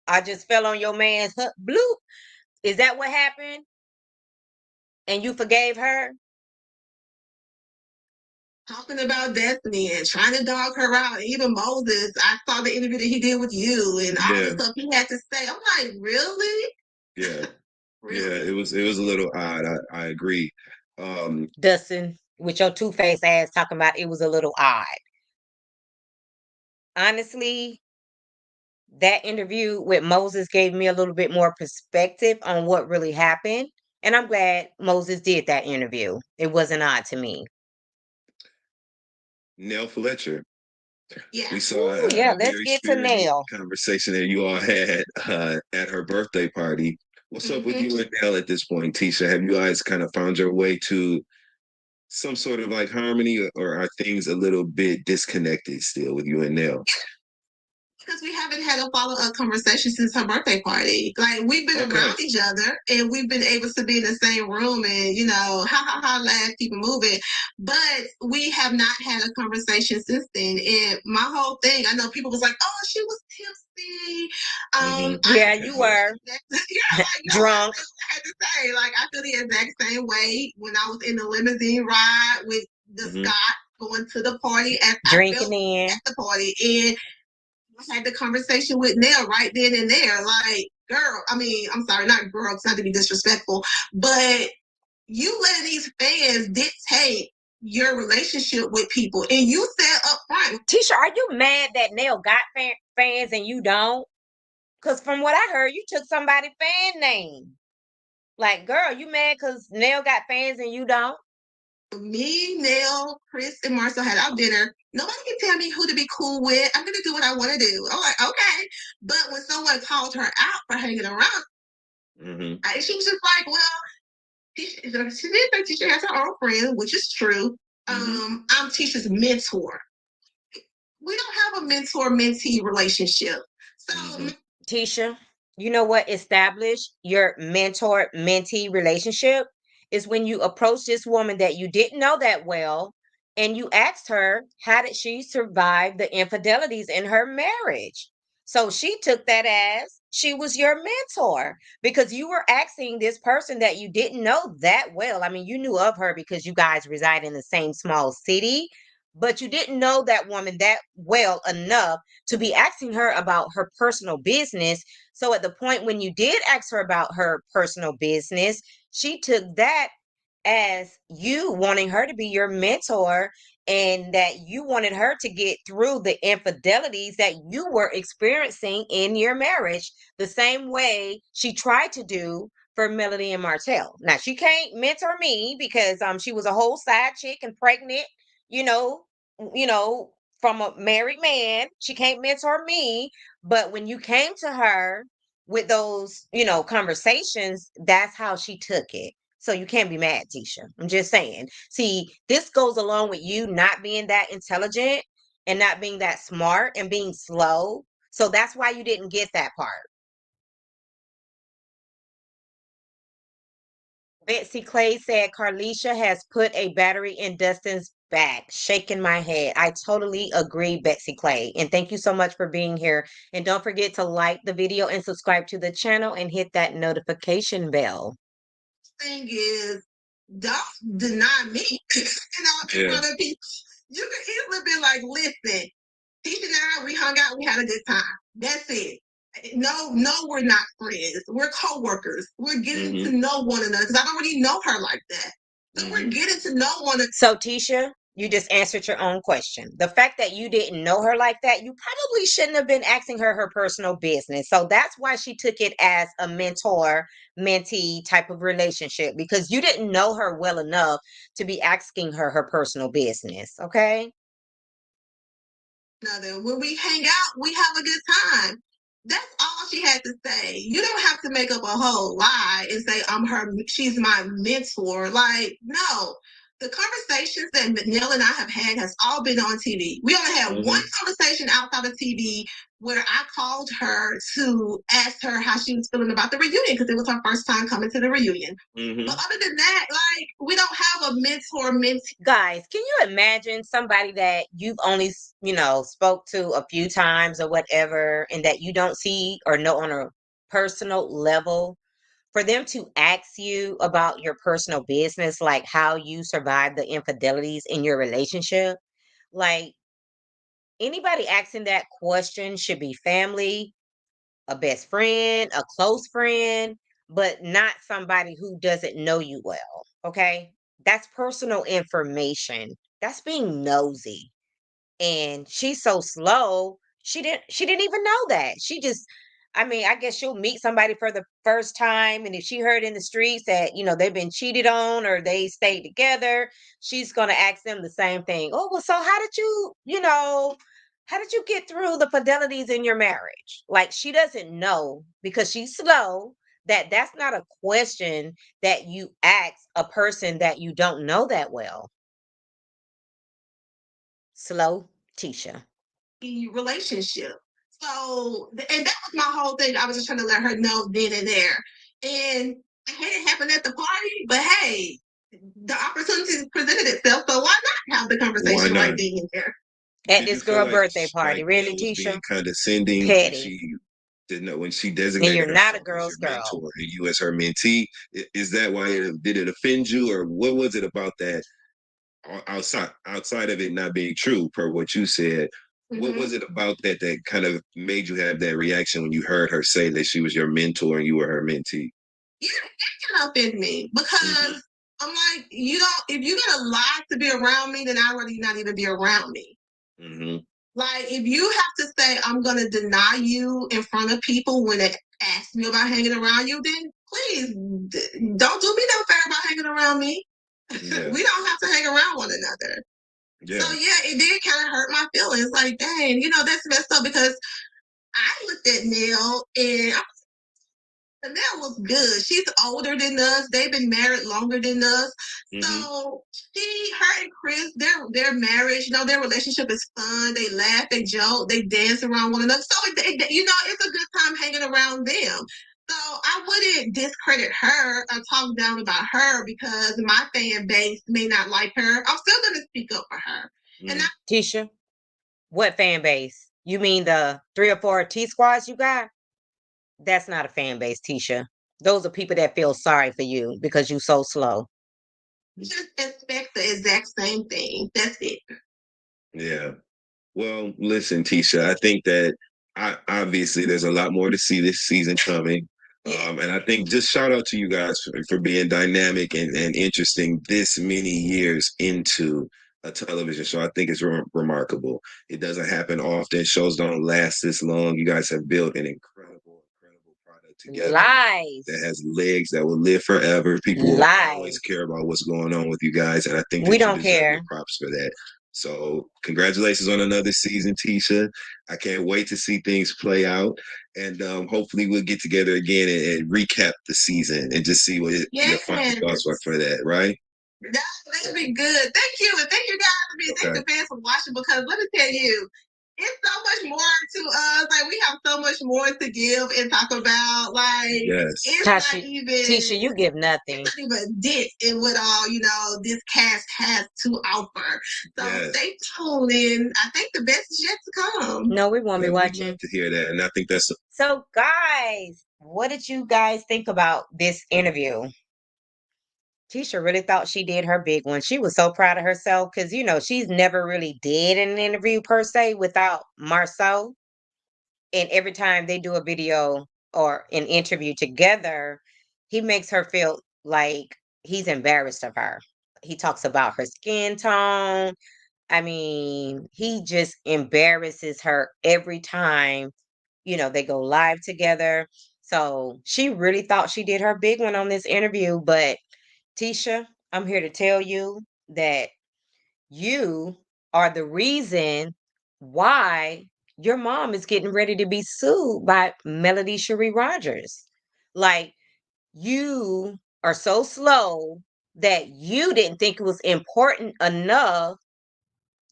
I just fell on your man's bloop. Is that what happened? And you forgave her? talking about Destiny and trying to dog her out. Even Moses, I saw the interview that he did with you and all the stuff he had to say. I'm like, really? Yeah. Really? Yeah, it was a little odd. I agree. Dustin, with your two-faced ass talking about it was a little odd. Honestly, that interview with Moses gave me a little bit more perspective on what really happened. And I'm glad Moses did that interview. It wasn't odd to me. Nell Fletcher. Yeah. We saw Ooh, yeah, let's get to Nell. Conversation that you all had at her birthday party. What's up with you and Nell at this point, Tisha? Have you guys kind of found your way to some sort of like harmony, or are things a little bit disconnected still with you and Nell? Because we haven't had a follow-up conversation since her birthday party. Like, we've been around each other and we've been able to be in the same room and, you know, laugh, keep it moving. But we have not had a conversation since then. And my whole thing, I know people was like, oh, she was tipsy. Yeah, you were. Drunk. I had to say, like, I feel the exact same way when I was in the limousine ride with the Scott going to the party as drinking in at the party. And I had the conversation with Nell right then and there. Like, girl, I mean, I'm sorry, not girl, it's not to be disrespectful, but you letting these fans dictate your relationship with people. And you said up front. Tisha, are you mad that Nell got fans and you don't? Because from what I heard, you took somebody's fan name. Like, girl, you mad because Nell got fans and you don't? Me, Nell, Chris, and Marcel had our dinner. Nobody can tell me who to be cool with. I'm going to do what I want to do. I'm like, okay. But when someone called her out for hanging around, she was just like, well, she did think Tisha has her own friend, which is true. I'm Tisha's mentor. We don't have a mentor-mentee relationship. So, Tisha, you know what established your mentor-mentee relationship is when you approached this woman that you didn't know that well and you asked her, how did she survive the infidelities in her marriage? So she took that as she was your mentor because you were asking this person that you didn't know that well. I mean, you knew of her because you guys reside in the same small city, but you didn't know that woman that well enough to be asking her about her personal business. So at the point when you did ask her about her personal business, she took that as you wanting her to be your mentor and that you wanted her to get through the infidelities that you were experiencing in your marriage, the same way she tried to do for Melody and Martell. Now, she can't mentor me because she was a whole side chick and pregnant, you know, from a married man. She can't mentor me. But when you came to her with those, conversations, that's how she took it. So you can't be mad, Tisha. I'm just saying. See, this goes along with you not being that intelligent and not being that smart and being slow. So that's why you didn't get that part. Betsy Clay said Carlisha has put a battery in Dustin's back. Shaking my head. I totally agree, Betsy Clay. And thank you so much for being here. And don't forget to like the video and subscribe to the channel and hit that notification bell. Thing is, don't deny me. In front of people. You can easily be like, listen, Tisha and I, we hung out, we had a good time. That's it. No, we're not friends. We're co-workers. We're getting to know one another because I don't really know her like that. So we're getting to know one another. So Tisha, you just answered your own question. The fact that you didn't know her like that, you probably shouldn't have been asking her personal business. So that's why she took it as a mentor-mentee type of relationship because you didn't know her well enough to be asking her personal business. Okay? When we hang out, we have a good time. That's all she had to say. You don't have to make up a whole lie and say she's my mentor. Like, no. the conversations that Nell and I have had has all been on TV. We only had one conversation outside of TV where I called her to ask her how she was feeling about the reunion because it was her first time coming to the reunion. But other than that, like, we don't have a mentor mentee. Guys, can you imagine somebody that you've only, spoke to a few times or whatever, and that you don't see or know on a personal level, for them to ask you about your personal business, like how you survive the infidelities in your relationship? Like, anybody asking that question should be family, a best friend, a close friend, but not somebody who doesn't know you well. Okay. That's personal information. That's being nosy. And she's so slow. She didn't even know that. She just, I mean, I guess she'll meet somebody for the first time, and if she heard in the streets that, they've been cheated on or they stayed together, she's going to ask them the same thing. Oh, well, so how did you get through the fidelities in your marriage? Like, she doesn't know because she's slow. That's not a question that you ask a person that you don't know that well. Slow Tisha. Relationship. So, and that was my whole thing. I was just trying to let her know then and there. And I had it happen at the party, but hey, the opportunity presented itself. So why not have the conversation right then and there? At this girl birthday party, really, Tisha? Tisha? Being condescending. Petty. She didn't know when she designated And you're not a herself as girl's your girl. mentor and you as her mentee. Is that why did it offend you, or what was it about that? Outside of it not being true, per what you said, what was it about that that kind of made you have that reaction when you heard her say that she was your mentor and you were her mentee? Yeah, that can offend me because I'm like, if you gotta lie to be around me, then I'd rather you not even be around me. Like, if you have to say I'm gonna deny you in front of people when they ask me about hanging around you, then please don't do me no favor about hanging around me. Yeah. We don't have to hang around one another. Yeah. So yeah, it did kind of hurt my feelings. Like, dang, that's messed up because I looked at Nell and Nell was good. She's older than us. They've been married longer than us. So her and Chris, their marriage, their relationship is fun. They laugh, they joke, they dance around one another. So it's a good time hanging around them. So I wouldn't discredit her or talk down about her because my fan base may not like her. I'm still going to speak up for her. And Tisha, what fan base? You mean the 3 or 4 T squads you got? That's not a fan base, Tisha. Those are people that feel sorry for you because you're so slow. Just expect the exact same thing. That's it. Yeah. Well, listen, Tisha, I think that obviously there's a lot more to see this season coming. And I think just shout out to you guys for being dynamic and interesting this many years into a television show. I think it's remarkable. It doesn't happen often. Shows don't last this long. You guys have built an incredible product together that has legs that will live forever. People will always care about what's going on with you guys. And I think we don't you deserve care. your props for that. So congratulations on another season, Tisha. I can't wait to see things play out. And hopefully we'll get together again and recap the season and just see what your final thoughts are for that, right? That'd be good. Thank you. And thank you guys thank the fans for watching because let me tell you, it's so much more to us. Like, we have so much more to give and talk about. Like, it's not even Tisha, you give nothing. It's not even dip in what all this cast has to offer. So stay tuned, and I think the best is yet to come. No, we won't be watching. Love to hear that, and I think that's so. Guys, what did you guys think about this interview? Tisha really thought she did her big one. She was so proud of herself because, she's never really did an interview per se without Marceau. And every time they do a video or an interview together, he makes her feel like he's embarrassed of her. He talks about her skin tone. I mean, he just embarrasses her every time, they go live together. So she really thought she did her big one on this interview, but Tisha, I'm here to tell you that you are the reason why your mom is getting ready to be sued by Melody Cherie Rogers. Like, you are so slow that you didn't think it was important enough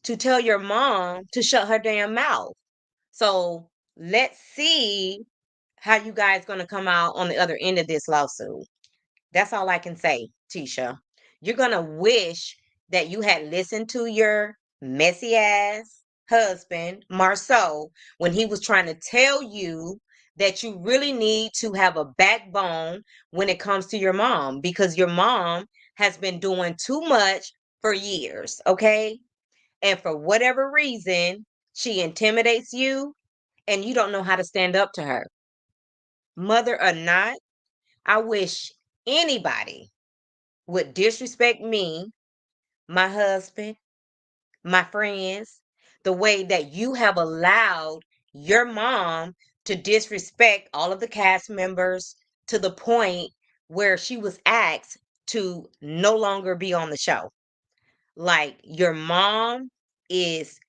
to tell your mom to shut her damn mouth. So let's see how you guys going to come out on the other end of this lawsuit. That's all I can say, Tisha. You're going to wish that you had listened to your messy ass husband, Marceau, when he was trying to tell you that you really need to have a backbone when it comes to your mom, because your mom has been doing too much for years, okay? And for whatever reason, she intimidates you and you don't know how to stand up to her. Mother or not, I wish anybody would disrespect me, my husband, my friends, the way that you have allowed your mom to disrespect all of the cast members to the point where she was asked to no longer be on the show. Like, your mom is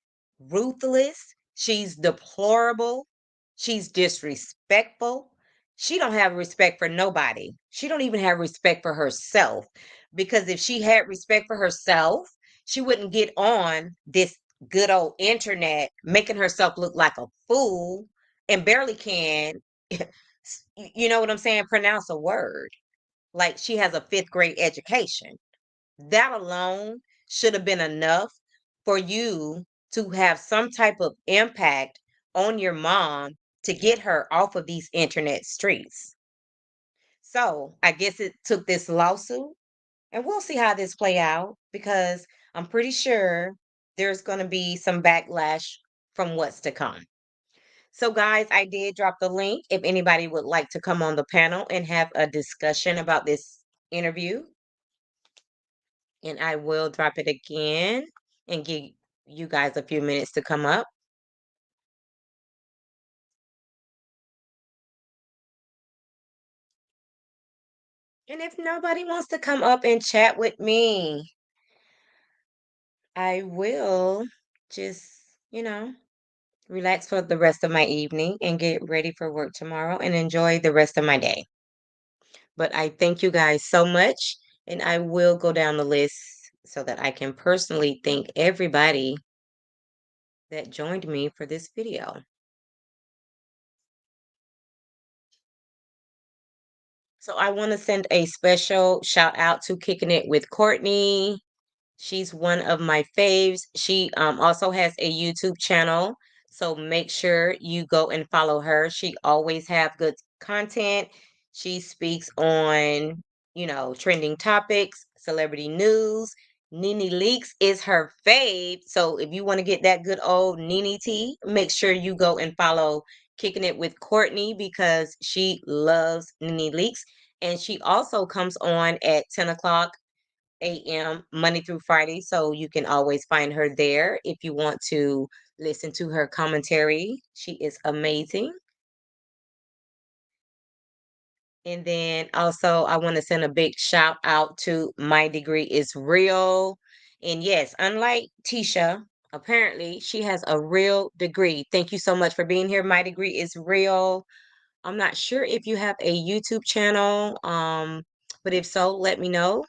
ruthless, she's deplorable, she's disrespectful. She don't have respect for nobody. She don't even have respect for herself, because if she had respect for herself, she wouldn't get on this good old internet making herself look like a fool and barely can you know what I'm saying, pronounce a word. Like, she has a 5th grade education. That alone should have been enough for you to have some type of impact on your mom to get her off of these internet streets. So I guess it took this lawsuit, and we'll see how this play out, because I'm pretty sure there's going to be some backlash from what's to come. So guys, I did drop the link if anybody would like to come on the panel and have a discussion about this interview. And I will drop it again and give you guys a few minutes to come up. And if nobody wants to come up and chat with me, I will just, relax for the rest of my evening and get ready for work tomorrow and enjoy the rest of my day. But I thank you guys so much, and I will go down the list so that I can personally thank everybody that joined me for this video. So I want to send a special shout out to Kicking It with Courtney. She's one of my faves. She also has a YouTube channel, so make sure you go and follow her. She always have good content. She speaks on, trending topics, celebrity news. Nene Leaks is her fave. So if you want to get that good old Nene tea, make sure you go and follow Kicking It with Courtney, because she loves Nene Leaks. And she also comes on at 10 o'clock a.m. Monday through Friday. So you can always find her there if you want to listen to her commentary. She is amazing. And then also, I want to send a big shout out to My Degree is Real. And yes, unlike Tisha, apparently she has a real degree. Thank you so much for being here. My Degree is Real. I'm not sure if you have a YouTube channel, but if so, let me know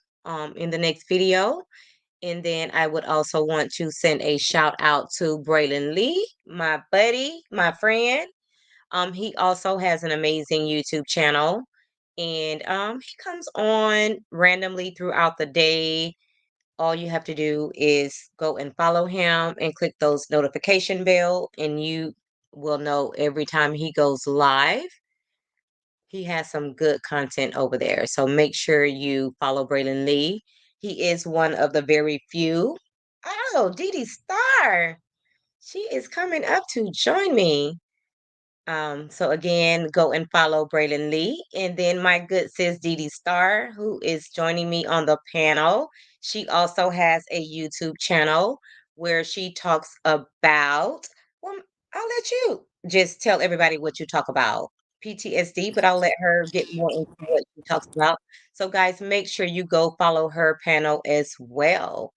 in the next video. And then I would also want to send a shout out to Braylon Lee, my buddy, my friend. He also has an amazing YouTube channel, and he comes on randomly throughout the day. All you have to do is go and follow him and click those notification bell, and you will know every time he goes live. He has some good content over there. So make sure you follow Braylon Lee. He is one of the very few. Oh, Dee Dee Star. She is coming up to join me. So again, go and follow Braylon Lee. And then my good sis Dee Dee Star, who is joining me on the panel. She also has a YouTube channel where she talks about, well, I'll let you just tell everybody what you talk about. PTSD, but I'll let her get more into what she talks about. So guys, make sure you go follow her panel as well.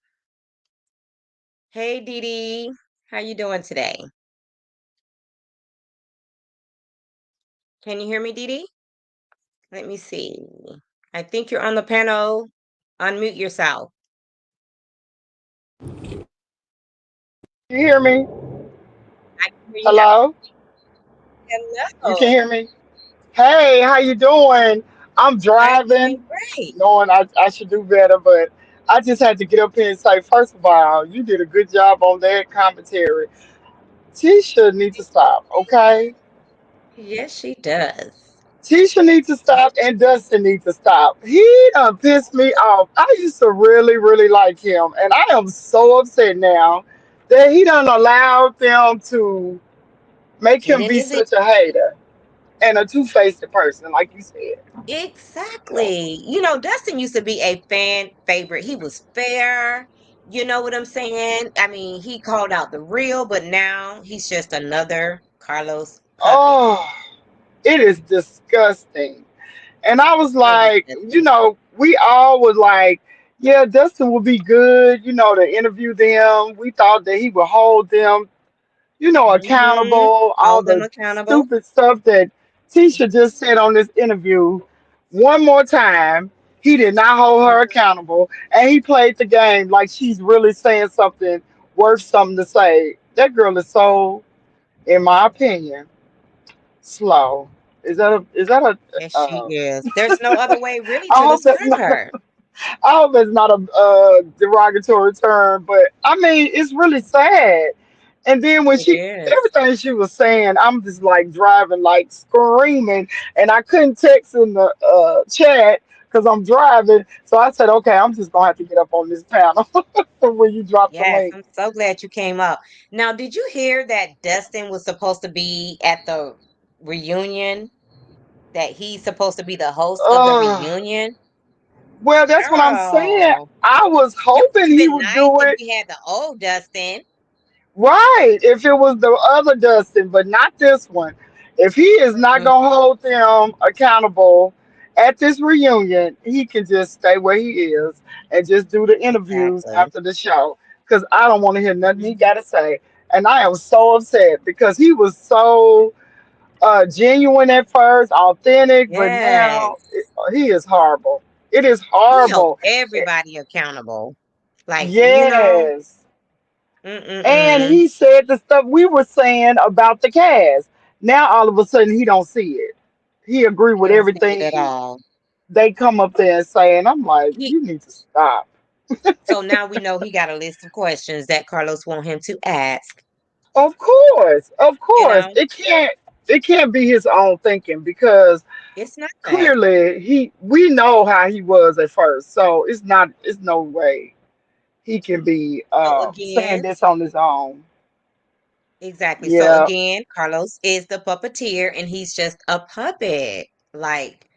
Hey Dee Dee, how you doing today? Can you hear me, Dee Dee? Let me see. I think you're on the panel. Unmute yourself. You hear me? I can hear you now. Hello? You can Hello. hear me? Hey, how you doing? I'm I'm driving, doing great. knowing I should do better, but I just had to get up here and say, first of all, you did a good job on that commentary. Tisha needs to stop, okay? Yes, she does. Tisha needs to Yes, stop and Dustin needs to stop. He done pissed me off. I used to really, really like him, and I am so upset now that he done allowed them to make get him in be his ear. such a hater and a two-faced person, like you said. So, Exactly. Dustin used to be a fan favorite. He was fair. You know what I'm saying? I mean, he called out the real, but now he's just another Carlos puppet. oh, it is disgusting. And I was So like, disgusting. we all was like, yeah, Dustin would be good, to interview them. We thought that he would hold them, Mm-hmm. accountable, all Hold them the accountable. stupid stuff that Tisha just said on this interview. One more time, he did not hold her Mhm. accountable, and he played the game like she's really saying something worth something to say. That girl is so, in my opinion, slow. Is that a Yes, she is. There's no other way really I to hope that's describe not her. I hope that's not a derogatory term, but I mean it's really sad. And then when It she is. everything she was saying, I'm just like driving, like screaming, and I couldn't text in the chat because I'm driving. So I said, okay, I'm just gonna have to get up on this panel when you drop the Yes, link. I'm so glad you came up. Now, did you hear that Dustin was supposed to be at the reunion? That he's supposed to be the host of the Uh, reunion? well, that's what I'm saying. Girl, I was it hoping would have he been would nice do if it. we had the old Dustin. Right, if it was the other Dustin, but not this one. If he is not Mm-mm, gonna hold them accountable at this reunion, he can just stay where he is and just do the interviews exactly. after the show. Because I don't want to hear nothing he Mhm. got to say, and I am so upset because he was so genuine at first, authentic, but now Yes. he is horrible. It is He held horrible. Eh, everybody accountable. Like, Yes. And mm-mm-mm. he said the stuff we were saying about the cast. Now all of a sudden he don't see it. He agree He with don't see it at everything all. they come up there and say, and I'm like, He you need to stop. So now we know he got a list of questions that Carlos want him to ask, Of course, of you course, know? it can't be his own thinking because It's not that. clearly we know how he was at first, so it's no way he can be So saying again, this on his own. exactly. So Yeah, again, Carlos is the puppeteer and he's just a puppet. Like,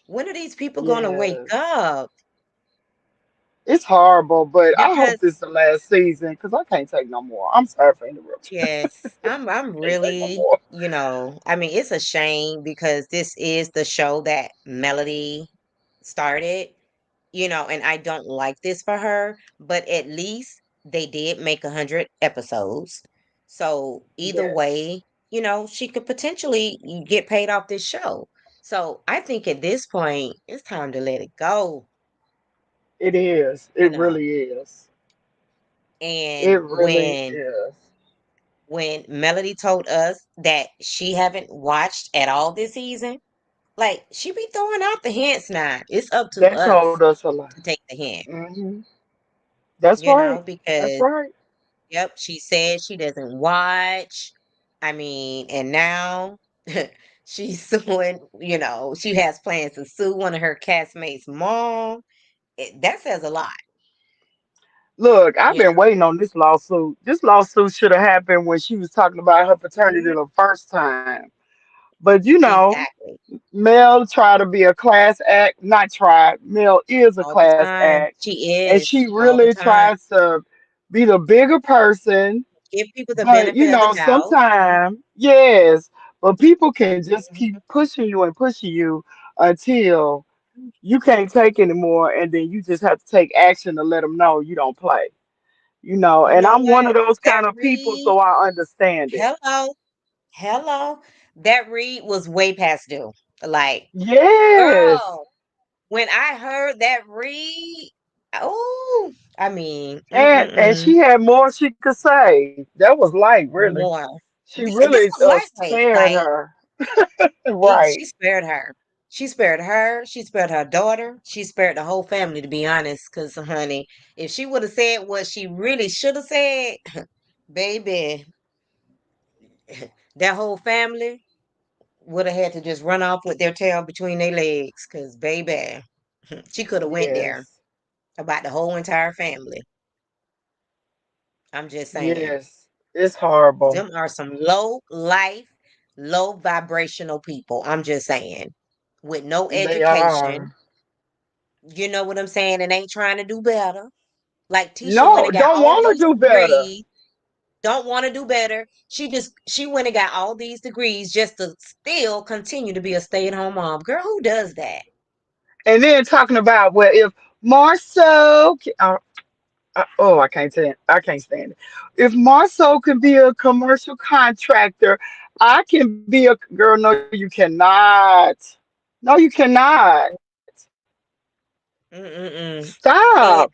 when are these people going to wake yes. up? It's horrible, but I hope Because this is the last season because I can't take no more. I'm sorry for interrupting. yes, I'm Can't take no really, more. I mean, it's a shame because this is the show that Melody started, and I don't like this for her, but at least they did make 100 episodes. So either Yes, way, she could potentially get paid off this show. So I think at this point, it's time to let it go, it is. you It know. really is. And It really is. when Melody told us that she haven't watched at all this season, like she be throwing out the hints now. It's up to That us told us a lot. to take the hint, That's right. That's because right. yep, she said she doesn't watch. I mean, and now she's suing, she has plans to sue one of her castmates' mom. That says a lot, Look, I've you been know. waiting on this lawsuit. This lawsuit should have happened when she was talking about her paternity Mhm. the first time. But Exactly. Mel tried to be a class act, not tried. Mel is a All the class time. act, She and is she all the really time. tries to be the bigger person. Give people the But benefit of the doubt. sometimes, yes, but people can just keep Mhm. pushing you and pushing you until you can't take anymore, and then you just have to take action to let them know you don't play. You And know I'm one what? of those That kind of people, read, so I understand it. hello, hello. That read was way past due. Like, Yes, girl, when I heard that read. Oh, I mean, And she had more she could say. That was light, really. more. She This really was lightweight. spared Like her. she Right. spared her. She spared her. She spared her daughter. She spared the whole family, to be honest. Cause honey, if she would have said what she really should have said, baby, that whole family would have had to just run off with their tail between their legs. Cause baby, she could have went there Yes. about the whole entire family. I'm just saying. Yes. It's horrible. Them are some low life, low vibrational people. I'm just saying. With no They education. are. You know what I'm saying? And ain't trying to do better. Like Tisha went No, and got don't all want to these do better. degrees, don't want to do better. She went and got all these degrees just to still continue to be a stay-at-home mom. Girl, who does that? And then talking about, well, if Marceau, oh, I can't stand it. If Marceau can be a commercial contractor, I can be a girl. No, you cannot. No, you cannot. Mm-mm-mm. And Stop.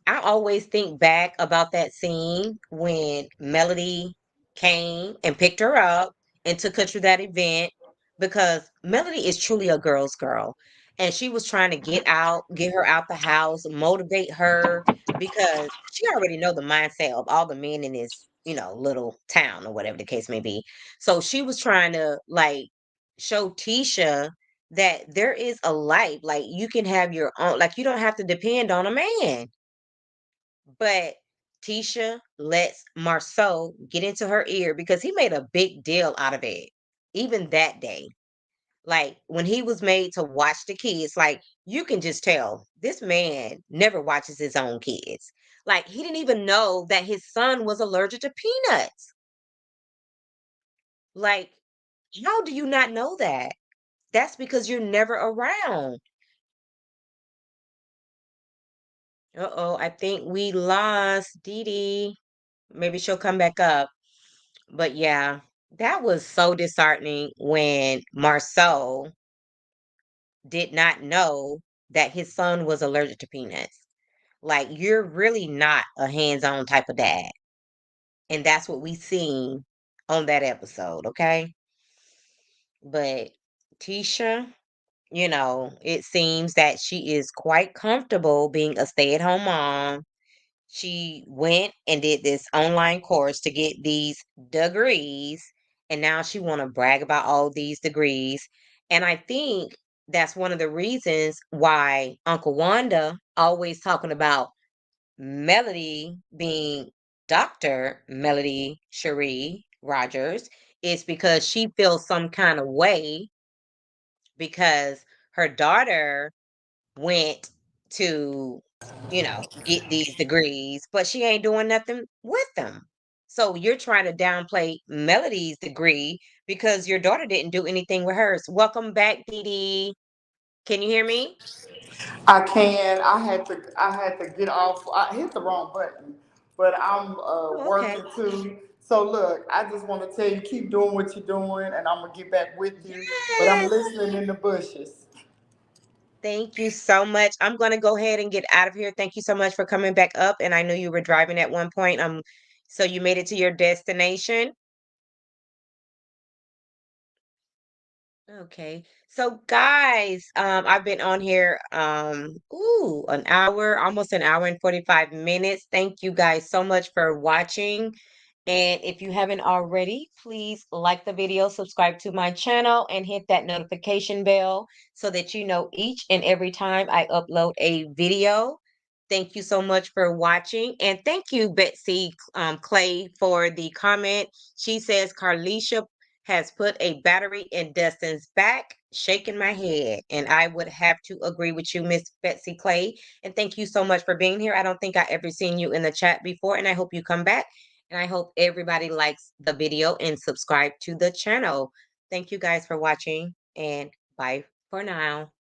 I always think back about that scene when Melody came and picked her up and took her to that event because Melody is truly a girl's girl. And she was trying to get her out the house, motivate her because she already know the mindset of all the men in this, little town or whatever the case may be. So she was trying to like show Tisha that there is a life, like you can have your own, like you don't have to depend on a man. But Tisha lets Marceau get into her ear because he made a big deal out of it, even that day. Like when he was made to watch the kids, like you can just tell this man never watches his own kids. Like he didn't even know that his son was allergic to peanuts. Like, how do you not know that? That's because you're never around. Uh-oh, I think we lost Dee Dee. Maybe she'll come back up. But yeah, that was so disheartening when Marceau did not know that his son was allergic to peanuts. Like, you're really not a hands-on type of dad. And that's what we seen on that episode, okay? But Tisha, it seems that she is quite comfortable being a stay-at-home mom. She went and did this online course to get these degrees, and now she want to brag about all these degrees. And I think that's one of the reasons why Uncle Wanda always talking about Melody being Dr. Melody Cherie Rogers is because she feels some kind of way because her daughter went to, get these degrees, but she ain't doing nothing with them. So you're trying to downplay Melody's degree because your daughter didn't do anything with hers. Welcome back, Dee Dee. Can you hear me? I can. I had to get off. I hit the wrong button, but I'm Oh, okay. working too. So look, I just want to tell you, keep doing what you're doing, and I'm gonna get back with you. But I'm Yes. listening in the bushes. Thank you so much. I'm going to go ahead and get out of here. Thank you so much for coming back up. And I know you were driving at one point. So you made it to your destination. Okay. So guys, I've been on here an hour, almost an hour and 45 minutes. Thank you guys so much for watching. And if you haven't already, please like the video, subscribe to my channel, and hit that notification bell so that you know each and every time I upload a video. Thank you so much for watching. And thank you, Betsy Clay, for the comment. She says, Carlisha has put a battery in Dustin's back, shaking my head. And I would have to agree with you, Miss Betsy Clay. And thank you so much for being here. I don't think I ever seen you in the chat before, and I hope you come back. And I hope everybody likes the video and subscribe to the channel. Thank you guys for watching, and bye for now.